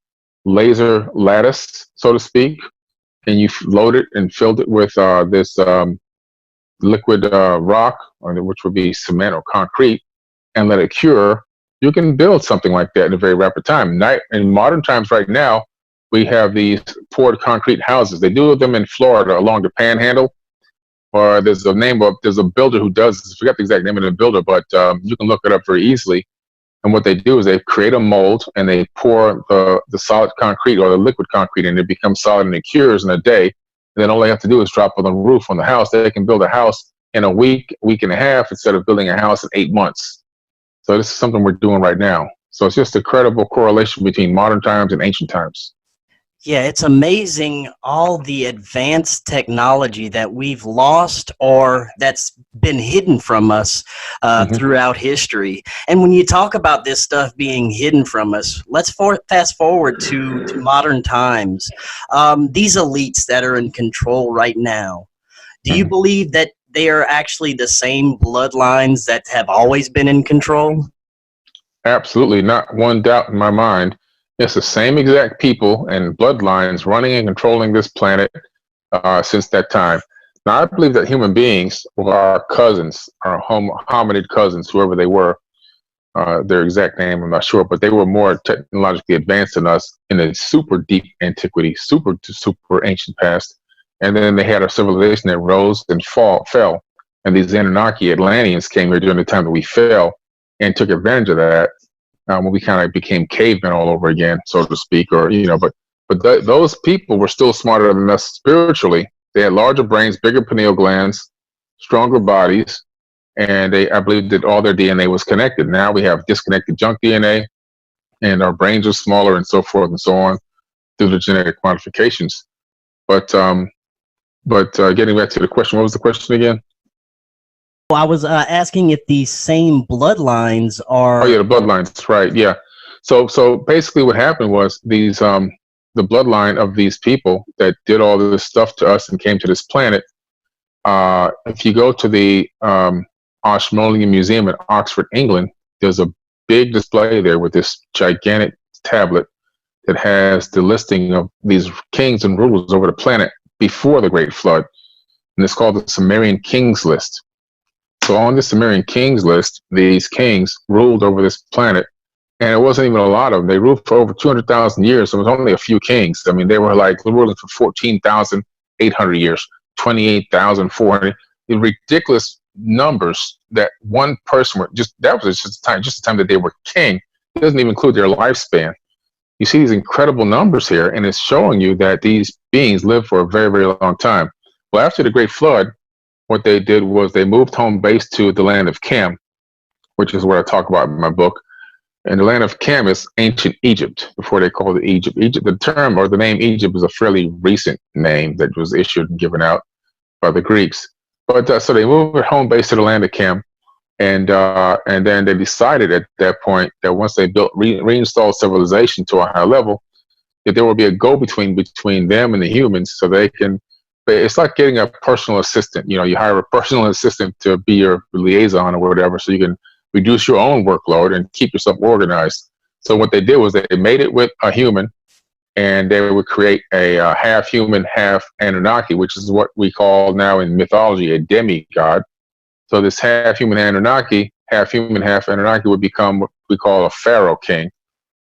laser lattice, so to speak, and you load it and filled it with this liquid rock, which would be cement or concrete, and let it cure, you can build something like that in a very rapid time. In modern times right now, we have these poured concrete houses. They do them in Florida along the Panhandle, or there's a builder who does this. I forget the exact name of the builder, but you can look it up very easily. And what they do is they create a mold and they pour the solid concrete or the liquid concrete, and it becomes solid and it cures in a day. And then all they have to do is drop on the roof on the house. They can build a house in a week and a half instead of building a house in 8 months. So this is something we're doing right now. So it's just a credible correlation between modern times and ancient times. Yeah, it's amazing all the advanced technology that we've lost or that's been hidden from us throughout history. And when you talk about this stuff being hidden from us, let's fast forward to modern times. These elites that are in control right now, do you believe that they are actually the same bloodlines that have always been in control? Absolutely, not one doubt in my mind. It's the same exact people and bloodlines running and controlling this planet since that time. Now, I believe that human beings were our cousins, our hominid cousins, whoever they were. Their exact name, I'm not sure, but they were more technologically advanced than us in a super deep antiquity, super ancient past. And then they had a civilization that rose and fell. And these Anunnaki Atlanteans came here during the time that we fell and took advantage of that. When we kind of became cavemen all over again, so to speak, or but those people were still smarter than us spiritually. They had larger brains, bigger pineal glands, stronger bodies, and I believe that all their DNA was connected. Now we have disconnected junk DNA, and our brains are smaller, and so forth and so on through the genetic modifications. But getting back to the question, what was the question again? I was asking if these same bloodlines are... Oh, yeah, the bloodlines, right, yeah. So basically what happened was these, the bloodline of these people that did all this stuff to us and came to this planet, if you go to the Ashmolean Museum in Oxford, England, there's a big display there with this gigantic tablet that has the listing of these kings and rulers over the planet before the Great Flood. And it's called the Sumerian Kings List. So on the Sumerian Kings list, these kings ruled over this planet, and it wasn't even a lot of them. They ruled for over 200,000 years. So it was only a few kings. I mean, they were like ruling for 14,800 years, 28,400. The ridiculous numbers that one person that was just the time that they were king. It doesn't even include their lifespan. You see these incredible numbers here, and it's showing you that these beings lived for a very, very long time. Well, after the Great Flood, what they did was they moved home base to the land of Cam, which is what I talk about in my book. And the land of Cam is ancient Egypt, before they called it Egypt. The term or the name Egypt is a fairly recent name that was issued and given out by the Greeks. But so they moved home base to the land of Cam, and then they decided at that point that once they reinstalled civilization to a high level, that there will be a go-between between them and the humans, so they can. It's like getting a personal assistant. You hire a personal assistant to be your liaison or whatever, so you can reduce your own workload and keep yourself organized. So what they did was they made it with a human, and they would create a half human, half Anunnaki, which is what we call now in mythology a demigod. So this half human, half Anunnaki would become what we call a pharaoh king.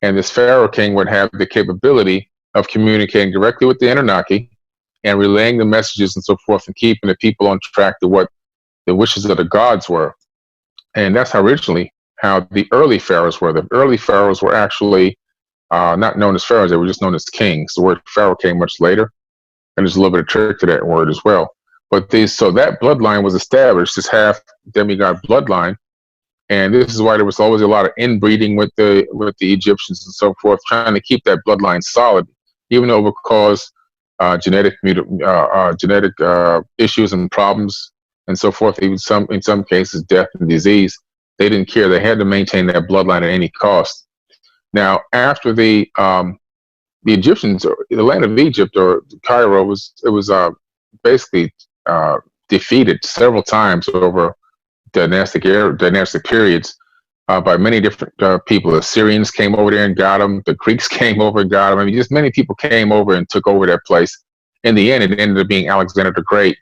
And this pharaoh king would have the capability of communicating directly with the Anunnaki and relaying the messages and so forth, and keeping the people on track to what the wishes of the gods were. And that's how the early pharaohs were. The early pharaohs were actually not known as pharaohs; they were just known as kings. The word pharaoh came much later, and there's a little bit of trick to that word as well. But so that bloodline was established, this half demigod bloodline, and this is why there was always a lot of inbreeding with the Egyptians and so forth, trying to keep that bloodline solid, even though it would cause genetic issues and problems and so forth. Even in some cases, death and disease. They didn't care. They had to maintain that bloodline at any cost. Now, after the Egyptians, or the land of Egypt or Cairo, was basically defeated several times over dynastic periods by many different people. The Syrians came over there and got them. The Greeks came over and got them. I mean, just many people came over and took over that place. In the end, it ended up being Alexander the Great,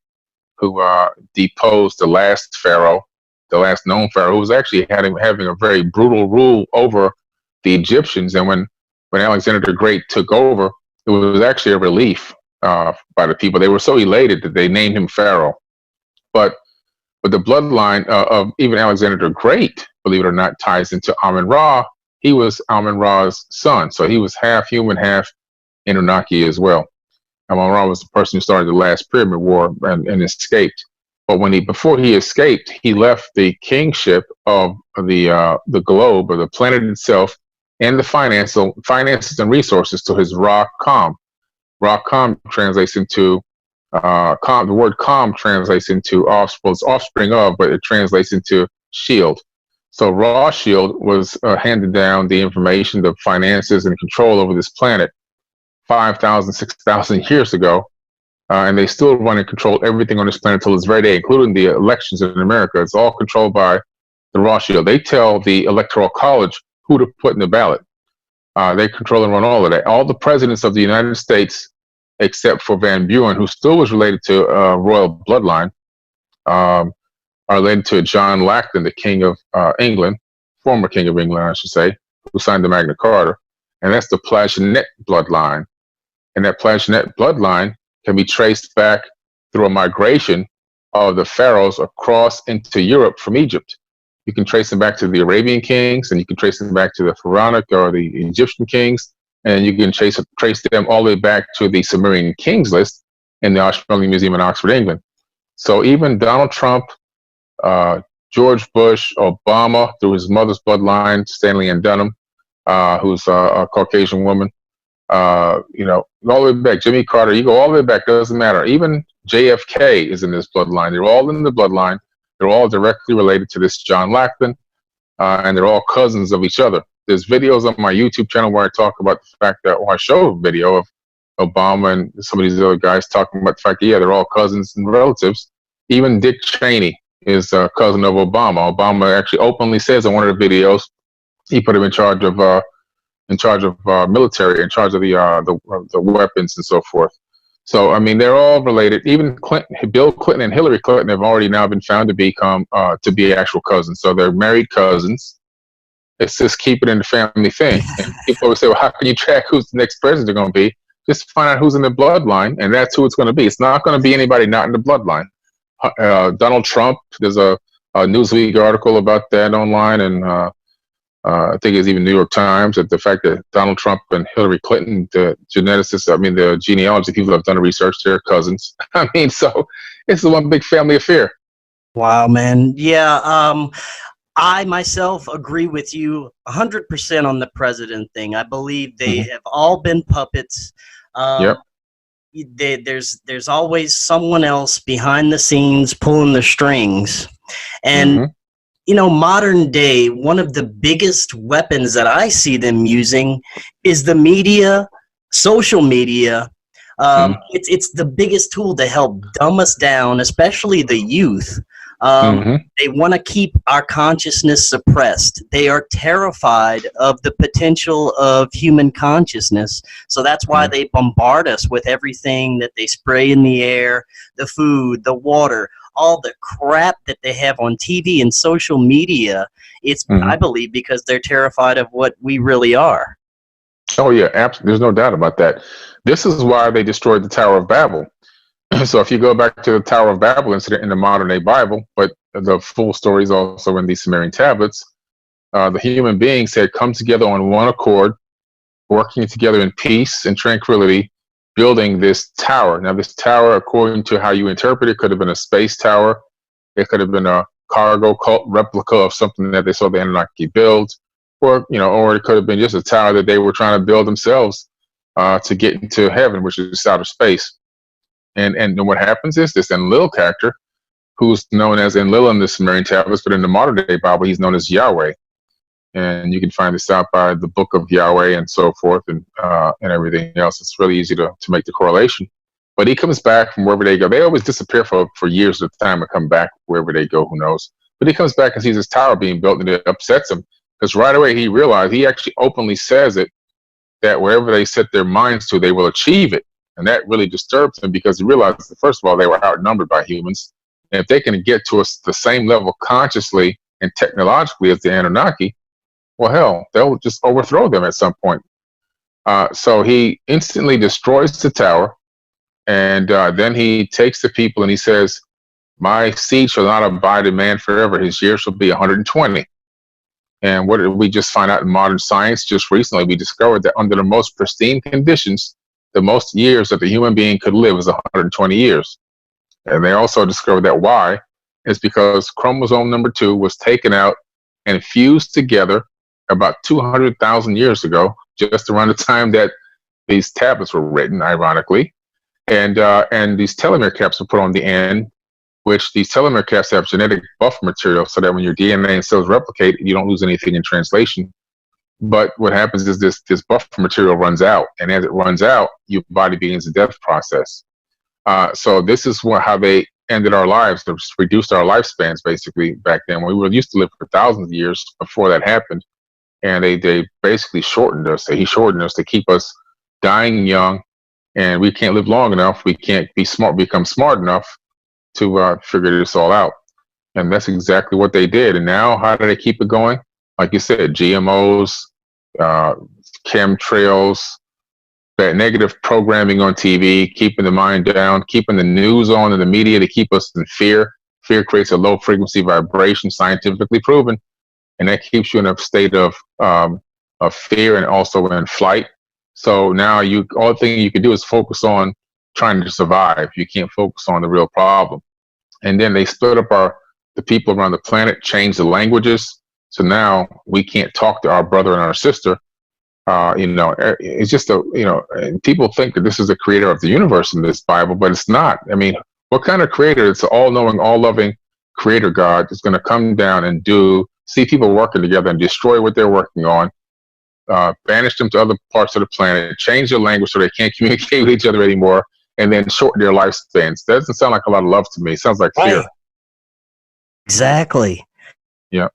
who deposed the last pharaoh the last known pharaoh, who was actually having a very brutal rule over the Egyptians. And when Alexander the Great took over, it was actually a relief by the people. They were so elated that they named him pharaoh. But the bloodline of even Alexander the Great, believe it or not, ties into Amun-Ra. He was Amun-Ra's son, so he was half human, half Anunnaki as well. Amun-Ra was the person who started the last pyramid war and escaped. But before he escaped, he left the kingship of the globe, or the planet itself, and the finances and resources to his Rokfin. Rokfin translates into the word "com" translates into offspring of, but it translates into shield. So Ra Shield was handed down the information, the finances, and control over this planet 5,000, 6,000 years ago. And they still run and control everything on this planet till this very day, including the elections in America. It's all controlled by the Ra Shield. They tell the Electoral College who to put in the ballot. They control and run all of that. All the presidents of the United States, except for Van Buren, who still was related to royal bloodline, are related to John Lackland, the King of England, former King of England, I should say, who signed the Magna Carta. And that's the Plantagenet bloodline. And that Plantagenet bloodline can be traced back through a migration of the pharaohs across into Europe from Egypt. You can trace them back to the Arabian kings, and you can trace them back to the Pharaonic or the Egyptian kings, and you can trace them all the way back to the Sumerian kings list in the Ashmolean Museum in Oxford, England. So even Donald Trump, George Bush, Obama, through his mother's bloodline, Stanley Ann Dunham, who's a Caucasian woman, all the way back, Jimmy Carter, you go all the way back, doesn't matter. Even JFK is in this bloodline. They're all in the bloodline. They're all directly related to this John Lackland, and they're all cousins of each other. There's videos on my YouTube channel where I talk about the fact that, or I show a video of Obama and some of these other guys talking about the fact that, yeah, they're all cousins and relatives. Even Dick Cheney is a cousin of Obama. Obama actually openly says in one of the videos, he put him in charge of military, in charge of the weapons and so forth. So, I mean, they're all related. Even Bill Clinton and Hillary Clinton have already now been found to be actual cousins. So they're married cousins. It's just keep it in the family thing. And people always say, well, how can you track who's the next president going to be? Just find out who's in the bloodline, and that's who it's going to be. It's not going to be anybody not in the bloodline. Donald Trump, there's a Newsweek article about that online, and I think it's even New York Times, that the fact that Donald Trump and Hillary Clinton, the geneticists, the genealogy people have done the research, they're cousins. I mean, so it's one big family affair. Wow, man. Yeah. I myself agree with you 100% on the president thing. I believe they have all been puppets. Yep. There's always someone else behind the scenes pulling the strings. And modern day, one of the biggest weapons that I see them using is the media, social media. It's the biggest tool to help dumb us down, especially the youth. They want to keep our consciousness suppressed. They are terrified of the potential of human consciousness. So that's why they bombard us with everything that they spray in the air, the food, the water, all the crap that they have on TV and social media. It's, I believe, because they're terrified of what we really are. Oh, yeah, absolutely. There's no doubt about that. This is why they destroyed the Tower of Babel. So if you go back to the Tower of Babel incident in the modern day Bible, but the full story is also in the Sumerian tablets, the human beings had come together on one accord, working together in peace and tranquility, building this tower. Now, this tower, according to how you interpret it, could have been a space tower. It could have been a cargo cult replica of something that they saw the Anunnaki build, or it could have been just a tower that they were trying to build themselves to get into heaven, which is outer space. And then what happens is this Enlil character, who's known as Enlil in the Sumerian tablets, but in the modern day Bible, he's known as Yahweh. And you can find this out by the book of Yahweh and so forth, and everything else. It's really easy to make the correlation. But he comes back from wherever they go. They always disappear for years at a time and come back wherever they go, who knows. But he comes back and sees this tower being built, and it upsets him. Because right away he realized, he actually openly says it, that wherever they set their minds to, they will achieve it. And that really disturbed him, because he realized that, first of all, they were outnumbered by humans. And if they can get to us the same level consciously and technologically as the Anunnaki, well, hell, they'll just overthrow them at some point. So he instantly destroys the tower, and then he takes the people and he says, my seed shall not abide in man forever. His years shall be 120. And what did we just find out in modern science? Just recently, we discovered that under the most pristine conditions, the most years that the human being could live is 120 years. And they also discovered that why is because chromosome number 2 was taken out and fused together about 200,000 years ago, just around the time that these tablets were written, ironically. And these telomere caps were put on the end, which these telomere caps have genetic buffer material so that when your DNA and cells replicate, you don't lose anything in translation. But what happens is this buffer material runs out, and as it runs out, your body begins the death process. So this is how they ended our lives. They reduced our lifespans basically back then. We were used to live for thousands of years before that happened, and they basically shortened us. He shortened us to keep us dying young, and we can't live long enough. We can't become smart enough to figure this all out. And that's exactly what they did. And now, how do they keep it going? Like you said, GMOs, chemtrails, that negative programming on TV, keeping the mind down, keeping the news on and the media to keep us in fear. Fear creates a low frequency vibration, scientifically proven, and that keeps you in a state of fear and also in flight. So now all the thing you can do is focus on trying to survive. You can't focus on the real problem. And then they split up the people around the planet, changed the languages. So now we can't talk to our brother and our sister. It's just and people think that this is the creator of the universe in this Bible, but it's not. I mean, what kind of creator? It's an all-knowing, all-loving creator God is going to come down and see people working together and destroy what they're working on, banish them to other parts of the planet, change their language so they can't communicate with each other anymore, and then shorten their lifespans. That doesn't sound like a lot of love to me. It sounds like fear. Right. Exactly. Yeah.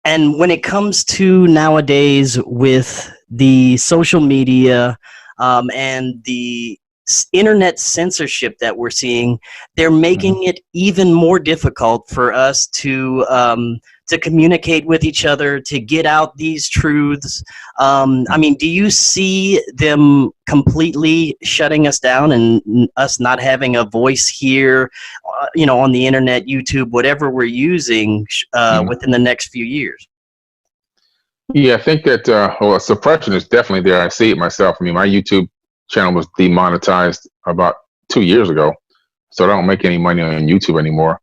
And when it comes to nowadays with the social media and the internet censorship that we're seeing, they're making it even more difficult for us to communicate with each other, to get out these truths. I mean, do you see them completely shutting us down and us not having a voice here, on the internet, YouTube, whatever we're using within the next few years? Yeah, I think that suppression is definitely there. I see it myself. I mean, my YouTube channel was demonetized about 2 years ago, so I don't make any money on YouTube anymore.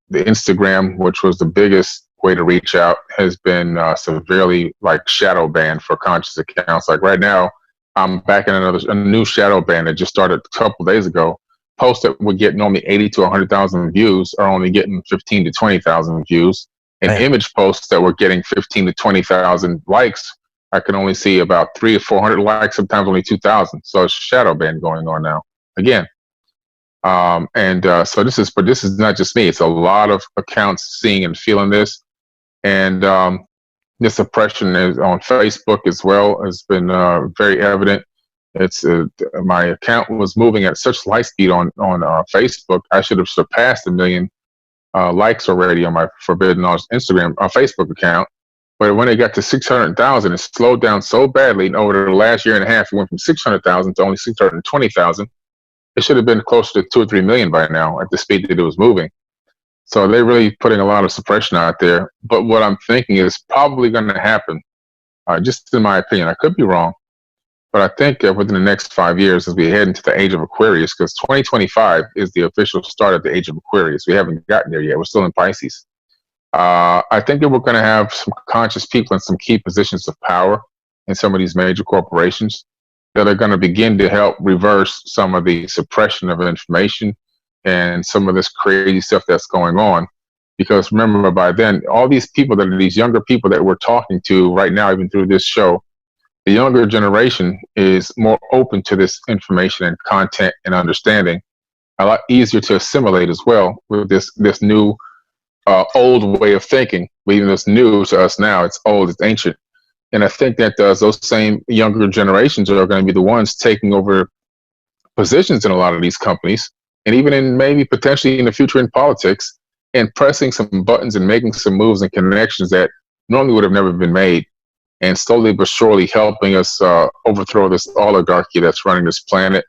The Instagram, which was the biggest way to reach out, has been severely shadow banned for conscious accounts. Like right now, I'm back in a new shadow ban that just started a couple days ago. Posts that would get normally 80 to 100,000 views are only getting 15 to 20,000 views. And image posts that were getting 15 to 20,000 likes, I can only see about 300 or 400 likes, sometimes only 2,000. So it's shadow ban going on now again. So this is not just me. It's a lot of accounts seeing and feeling this. And the suppression is on Facebook as well has been very evident. It's my account was moving at such light speed on Facebook. I should have surpassed 1 million likes already on my Forbidden Knowledge Instagram Facebook account. But when it got to 600,000, it slowed down so badly. And over the last year and a half, it went from 600,000 to only 620,000. It should have been closer to 2 or 3 million by now at the speed that it was moving. So they're really putting a lot of suppression out there. But what I'm thinking is probably going to happen, just in my opinion. I could be wrong, but I think within the next 5 years, as we head into the age of Aquarius, because 2025 is the official start of the age of Aquarius. We haven't gotten there yet. We're still in Pisces. I think that we're going to have some conscious people in some key positions of power in some of these major corporations that are going to begin to help reverse some of the suppression of information and some of this crazy stuff that's going on. Because remember, by then, all these people that are these younger people that we're talking to right now, even through this show, the younger generation is more open to this information and content and understanding, a lot easier to assimilate as well with this new old way of thinking. Even though it's new to us now, it's old, it's ancient. And I think that those same younger generations are going to be the ones taking over positions in a lot of these companies and even in maybe potentially in the future in politics, and pressing some buttons and making some moves and connections that normally would have never been made, and slowly but surely helping us overthrow this oligarchy that's running this planet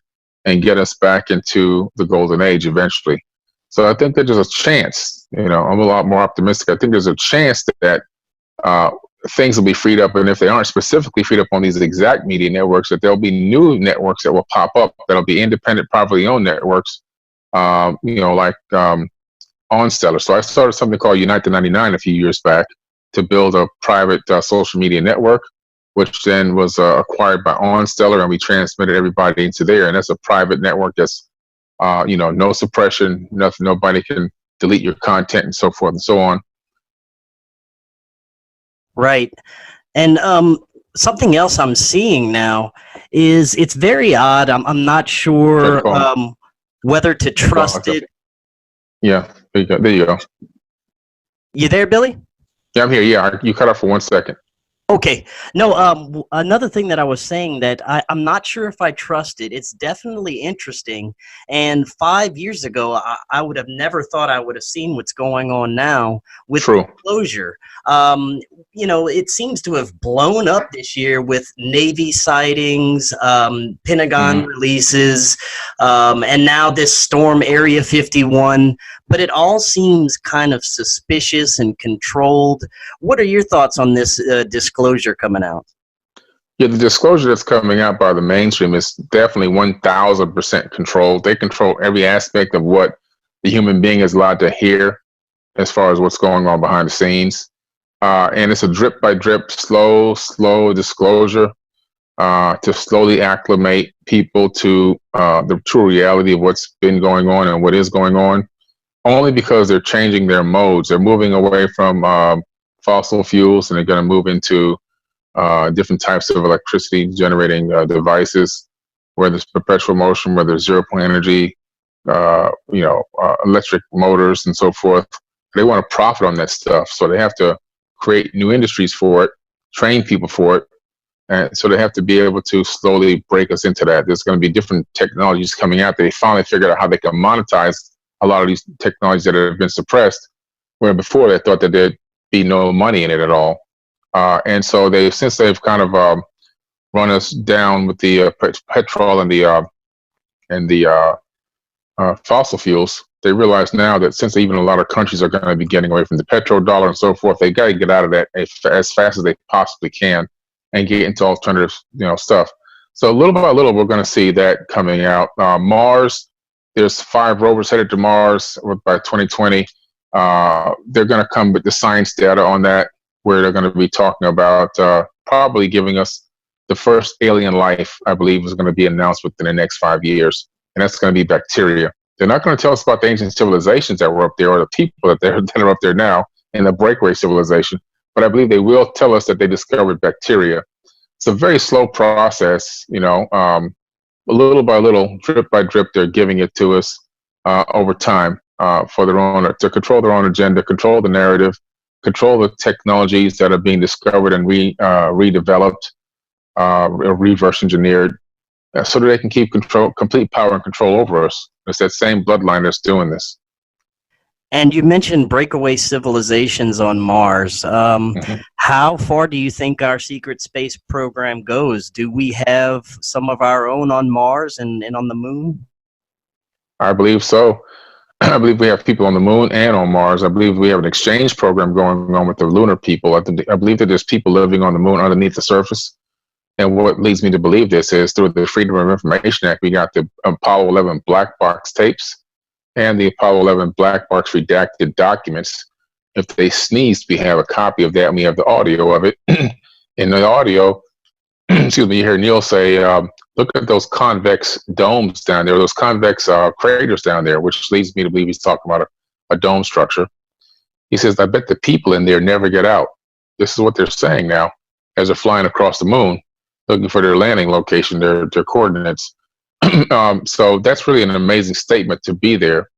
and get us back into the golden age eventually. So I think that there's a chance, I'm a lot more optimistic. I think there's a chance that things will be freed up. And if they aren't specifically freed up on these exact media networks, that there'll be new networks that will pop up that'll be independent, privately owned networks, like OnStellar. So I started something called Unite the 99 a few years back to build a private social media network, which then was acquired by OnStellar, and we transmitted everybody into there. And that's a private network that's, no suppression, nothing, nobody can delete your content and so forth and so on. Right. And something else I'm seeing now is it's very odd. I'm not sure whether to trust it. Yeah, there you go. There you go. You there, Billy? Yeah, I'm here. Yeah, you cut off for 1 second. Okay. No, another thing that I was saying that I'm not sure if I trust it. It's definitely interesting. And 5 years ago, I would have never thought I would have seen what's going on now with disclosure. It seems to have blown up this year with Navy sightings, Pentagon releases, and now this storm Area 51. But it all seems kind of suspicious and controlled. What are your thoughts on this disclosure coming out? Yeah, the disclosure that's coming out by the mainstream is definitely 1,000% controlled. They control every aspect of what the human being is allowed to hear as far as what's going on behind the scenes. And it's a drip by drip, slow disclosure to slowly acclimate people to the true reality of what's been going on and what is going on. Only because they're changing their modes. They're moving away from fossil fuels, and they're going to move into different types of electricity generating devices, whether it's perpetual motion, whether it's zero point energy, electric motors and so forth. They want to profit on that stuff. So they have to create new industries for it, train people for it. And so they have to be able to slowly break us into that. There's going to be different technologies coming out. They finally figured out how they can monetize a lot of these technologies that have been suppressed, where before they thought that there'd be no money in it at all. And so since they've kind of run us down with the petrol and the fossil fuels, they realize now that since even a lot of countries are going to be getting away from the petrodollar and so forth, they got to get out of that as fast as they possibly can and get into alternative, stuff. So little by little, we're going to see that coming out. Mars. There's 5 rovers headed to Mars by 2020. They're going to come with the science data on that, where they're going to be talking about probably giving us the first alien life, I believe, is going to be announced within the next 5 years. And that's going to be bacteria. They're not going to tell us about the ancient civilizations that were up there or the people that are up there now in the breakaway civilization. But I believe they will tell us that they discovered bacteria. It's a very slow process, little by little, drip by drip, they're giving it to us over time for their own, to control their own agenda, control the narrative, control the technologies that are being discovered and redeveloped, reverse engineered, so that they can keep complete power and control over us. It's that same bloodline that's doing this. And you mentioned breakaway civilizations on Mars. How far do you think our secret space program goes? Do we have some of our own on Mars and on the moon? I believe so. I believe we have people on the moon and on Mars. I believe we have an exchange program going on with the lunar people. I believe that there's people living on the moon underneath the surface. And what leads me to believe this is through the Freedom of Information Act, we got the Apollo 11 black box tapes and the Apollo 11 black box redacted documents. If they sneezed, we have a copy of that, and we have the audio of it. In the audio, excuse me, you hear Neil say, look at those convex domes down there, those convex craters down there, which leads me to believe he's talking about a dome structure. He says, I bet the people in there never get out. This is what they're saying now as they're flying across the moon, looking for their landing location, their coordinates. So that's really an amazing statement to be there.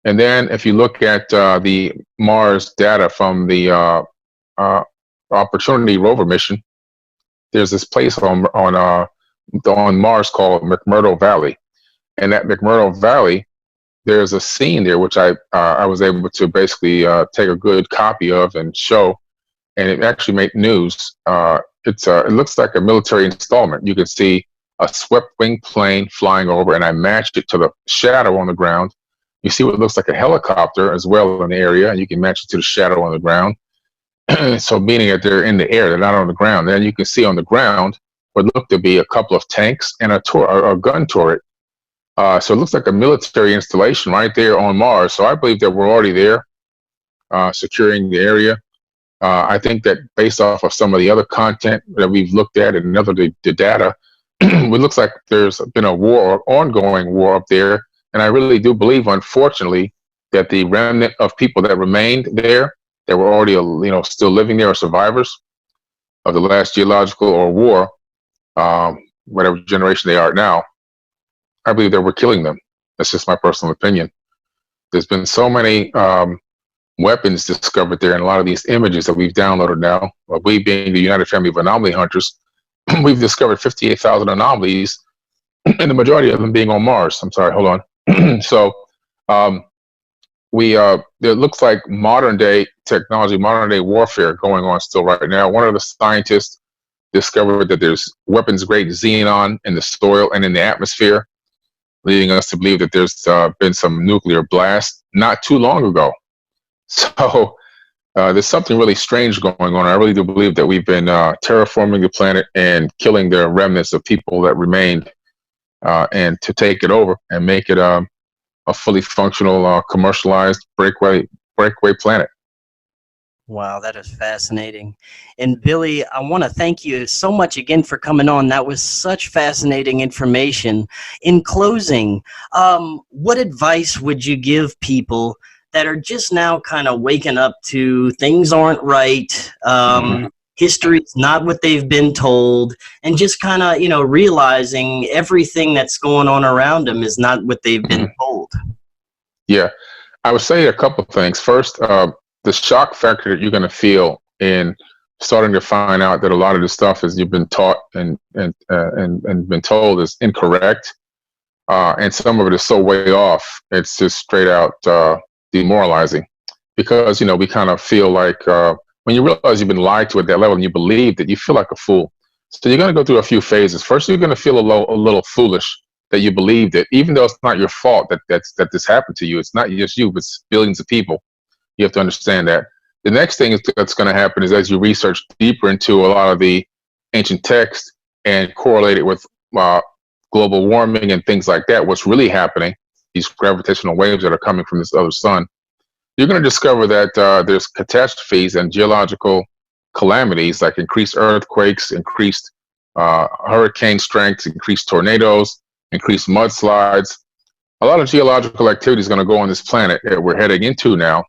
And then if you look at the Mars data from the Opportunity rover mission, there's this place on Mars called McMurdo Valley. And that McMurdo Valley there's a scene there which I was able to basically take a good copy of and show, and it actually made news. It looks like a military installment. You can see a swept-wing plane flying over, and I matched it to the shadow on the ground. You see what looks like a helicopter as well in the area, and you can match it to the shadow on the ground. So meaning that they're in the air, they're not on the ground. Then you can see on the ground what looked to be a couple of tanks and a gun turret. So it looks like a military installation right there on Mars. So I believe that we're already there, securing the area. I think that based off of some of the other content that we've looked at and the data, it looks like there's been a war, or ongoing war up there. And I really do believe, unfortunately, that the remnant of people that remained there, that were already, still living there, or survivors of the last geological or war, whatever generation they are now, I believe that we're killing them. That's just my personal opinion. There's been so many weapons discovered there, and a lot of these images that we've downloaded now, we being the United Family of Anomaly Hunters, we've discovered 58,000 anomalies, and the majority of them being on Mars. I'm sorry, hold on. So it looks like modern day technology, modern day warfare going on still right now. One of the scientists discovered that there's weapons grade xenon in the soil and in the atmosphere, leading us to believe that there's been some nuclear blast not too long ago. So there's something really strange going on. I really do believe that we've been terraforming the planet and killing the remnants of people that remained, and to take it over and make it a fully functional, commercialized breakaway planet. Wow, that is fascinating. And Billy, I want to thank you so much again for coming on. That was such fascinating information. In closing, what advice would you give people that are just now kind of waking up to things aren't right, history's not what they've been told, and just kind of, realizing everything that's going on around them is not what they've been told? Yeah, I would say a couple of things. First, the shock factor that you're going to feel in starting to find out that a lot of the stuff as you've been taught and been told is incorrect, and some of it is so way off, it's just straight out demoralizing, because we kind of feel like when you realize you've been lied to at that level and you believe that, you feel like a fool. So you're going to go through a few phases. First, you're going to feel a little foolish that you believed it, even though it's not your fault that this happened to you. It's not just you, but it's billions of people. You have to understand that. The next thing that's going to happen is, as you research deeper into a lot of the ancient texts and correlate it with global warming and things like that, what's really happening, these gravitational waves that are coming from this other sun, you're going to discover that there's catastrophes and geological calamities like increased earthquakes, increased hurricane strength, increased tornadoes, increased mudslides. A lot of geological activity is going to go on this planet that we're heading into now.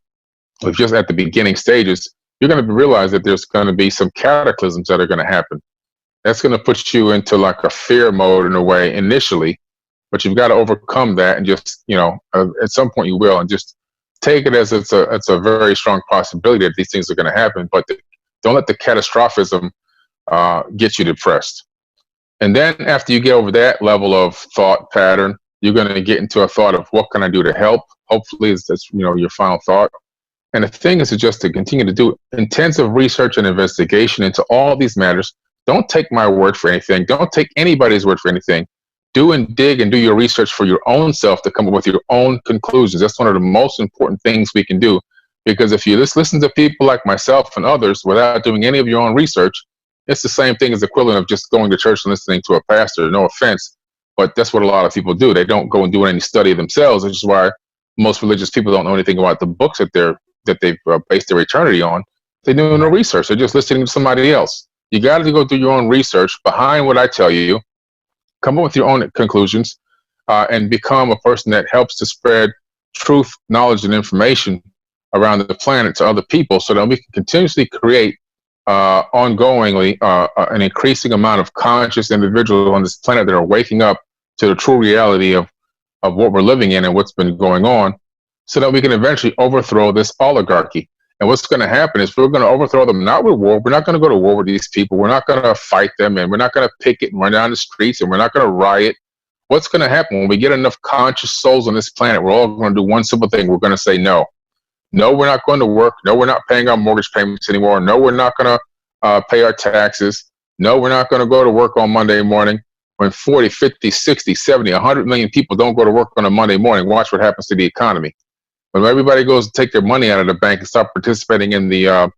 But just at the beginning stages, you're going to realize that there's going to be some cataclysms that are going to happen. That's going to put you into like a fear mode in a way initially, but you've got to overcome that, and just, at some point you will, and just take it as it's a very strong possibility that these things are going to happen, but don't let the catastrophism get you depressed. And then after you get over that level of thought pattern, you're going to get into a thought of, what can I do to help? Hopefully that's your final thought. And the thing is just to continue to do intensive research and investigation into all these matters. Don't take my word for anything. Don't take anybody's word for anything. Do and dig and do your research for your own self to come up with your own conclusions. That's one of the most important things we can do. Because if you just listen to people like myself and others without doing any of your own research, it's the same thing as the equivalent of just going to church and listening to a pastor. No offense, but that's what a lot of people do. They don't go and do any study themselves, which is why most religious people don't know anything about the books that they've based their eternity on. They do no research. They're just listening to somebody else. You got to go do your own research behind what I tell you, come up with your own conclusions, and become a person that helps to spread truth, knowledge, and information around the planet to other people, so that we can continuously create ongoingly an increasing amount of conscious individuals on this planet that are waking up to the true reality of what we're living in and what's been going on, so that we can eventually overthrow this oligarchy. And what's going to happen is we're going to overthrow them, not with war. We're not going to go to war with these people. We're not going to fight them, and we're not going to picket and run down the streets, and we're not going to riot what's going to happen when we get enough conscious souls on this planet? We're all going to do one simple thing. We're going to say no. No, we're not going to work. No, we're not paying our mortgage payments anymore. No, we're not going to pay our taxes. No, we're not going to go to work on Monday morning. When 40, 50, 60, 70, 100 million people don't go to work on a Monday morning, watch what happens to the economy. When everybody goes to take their money out of the bank and start participating in the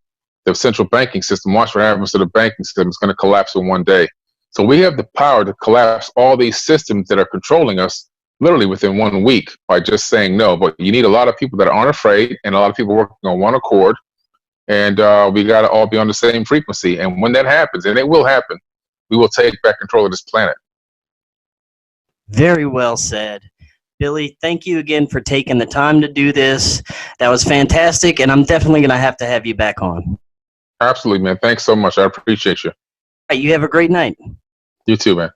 central banking system, watch what happens to the banking system. It's going to collapse in one day. So we have the power to collapse all these systems that are controlling us literally within 1 week by just saying no. But you need a lot of people that aren't afraid and a lot of people working on one accord. And we got to all be on the same frequency. And when that happens, and it will happen, we will take back control of this planet. Very well said. Billy, thank you again for taking the time to do this. That was fantastic, and I'm definitely going to have you back on. Absolutely, man. Thanks so much. I appreciate you. All right, you have a great night. You too, man.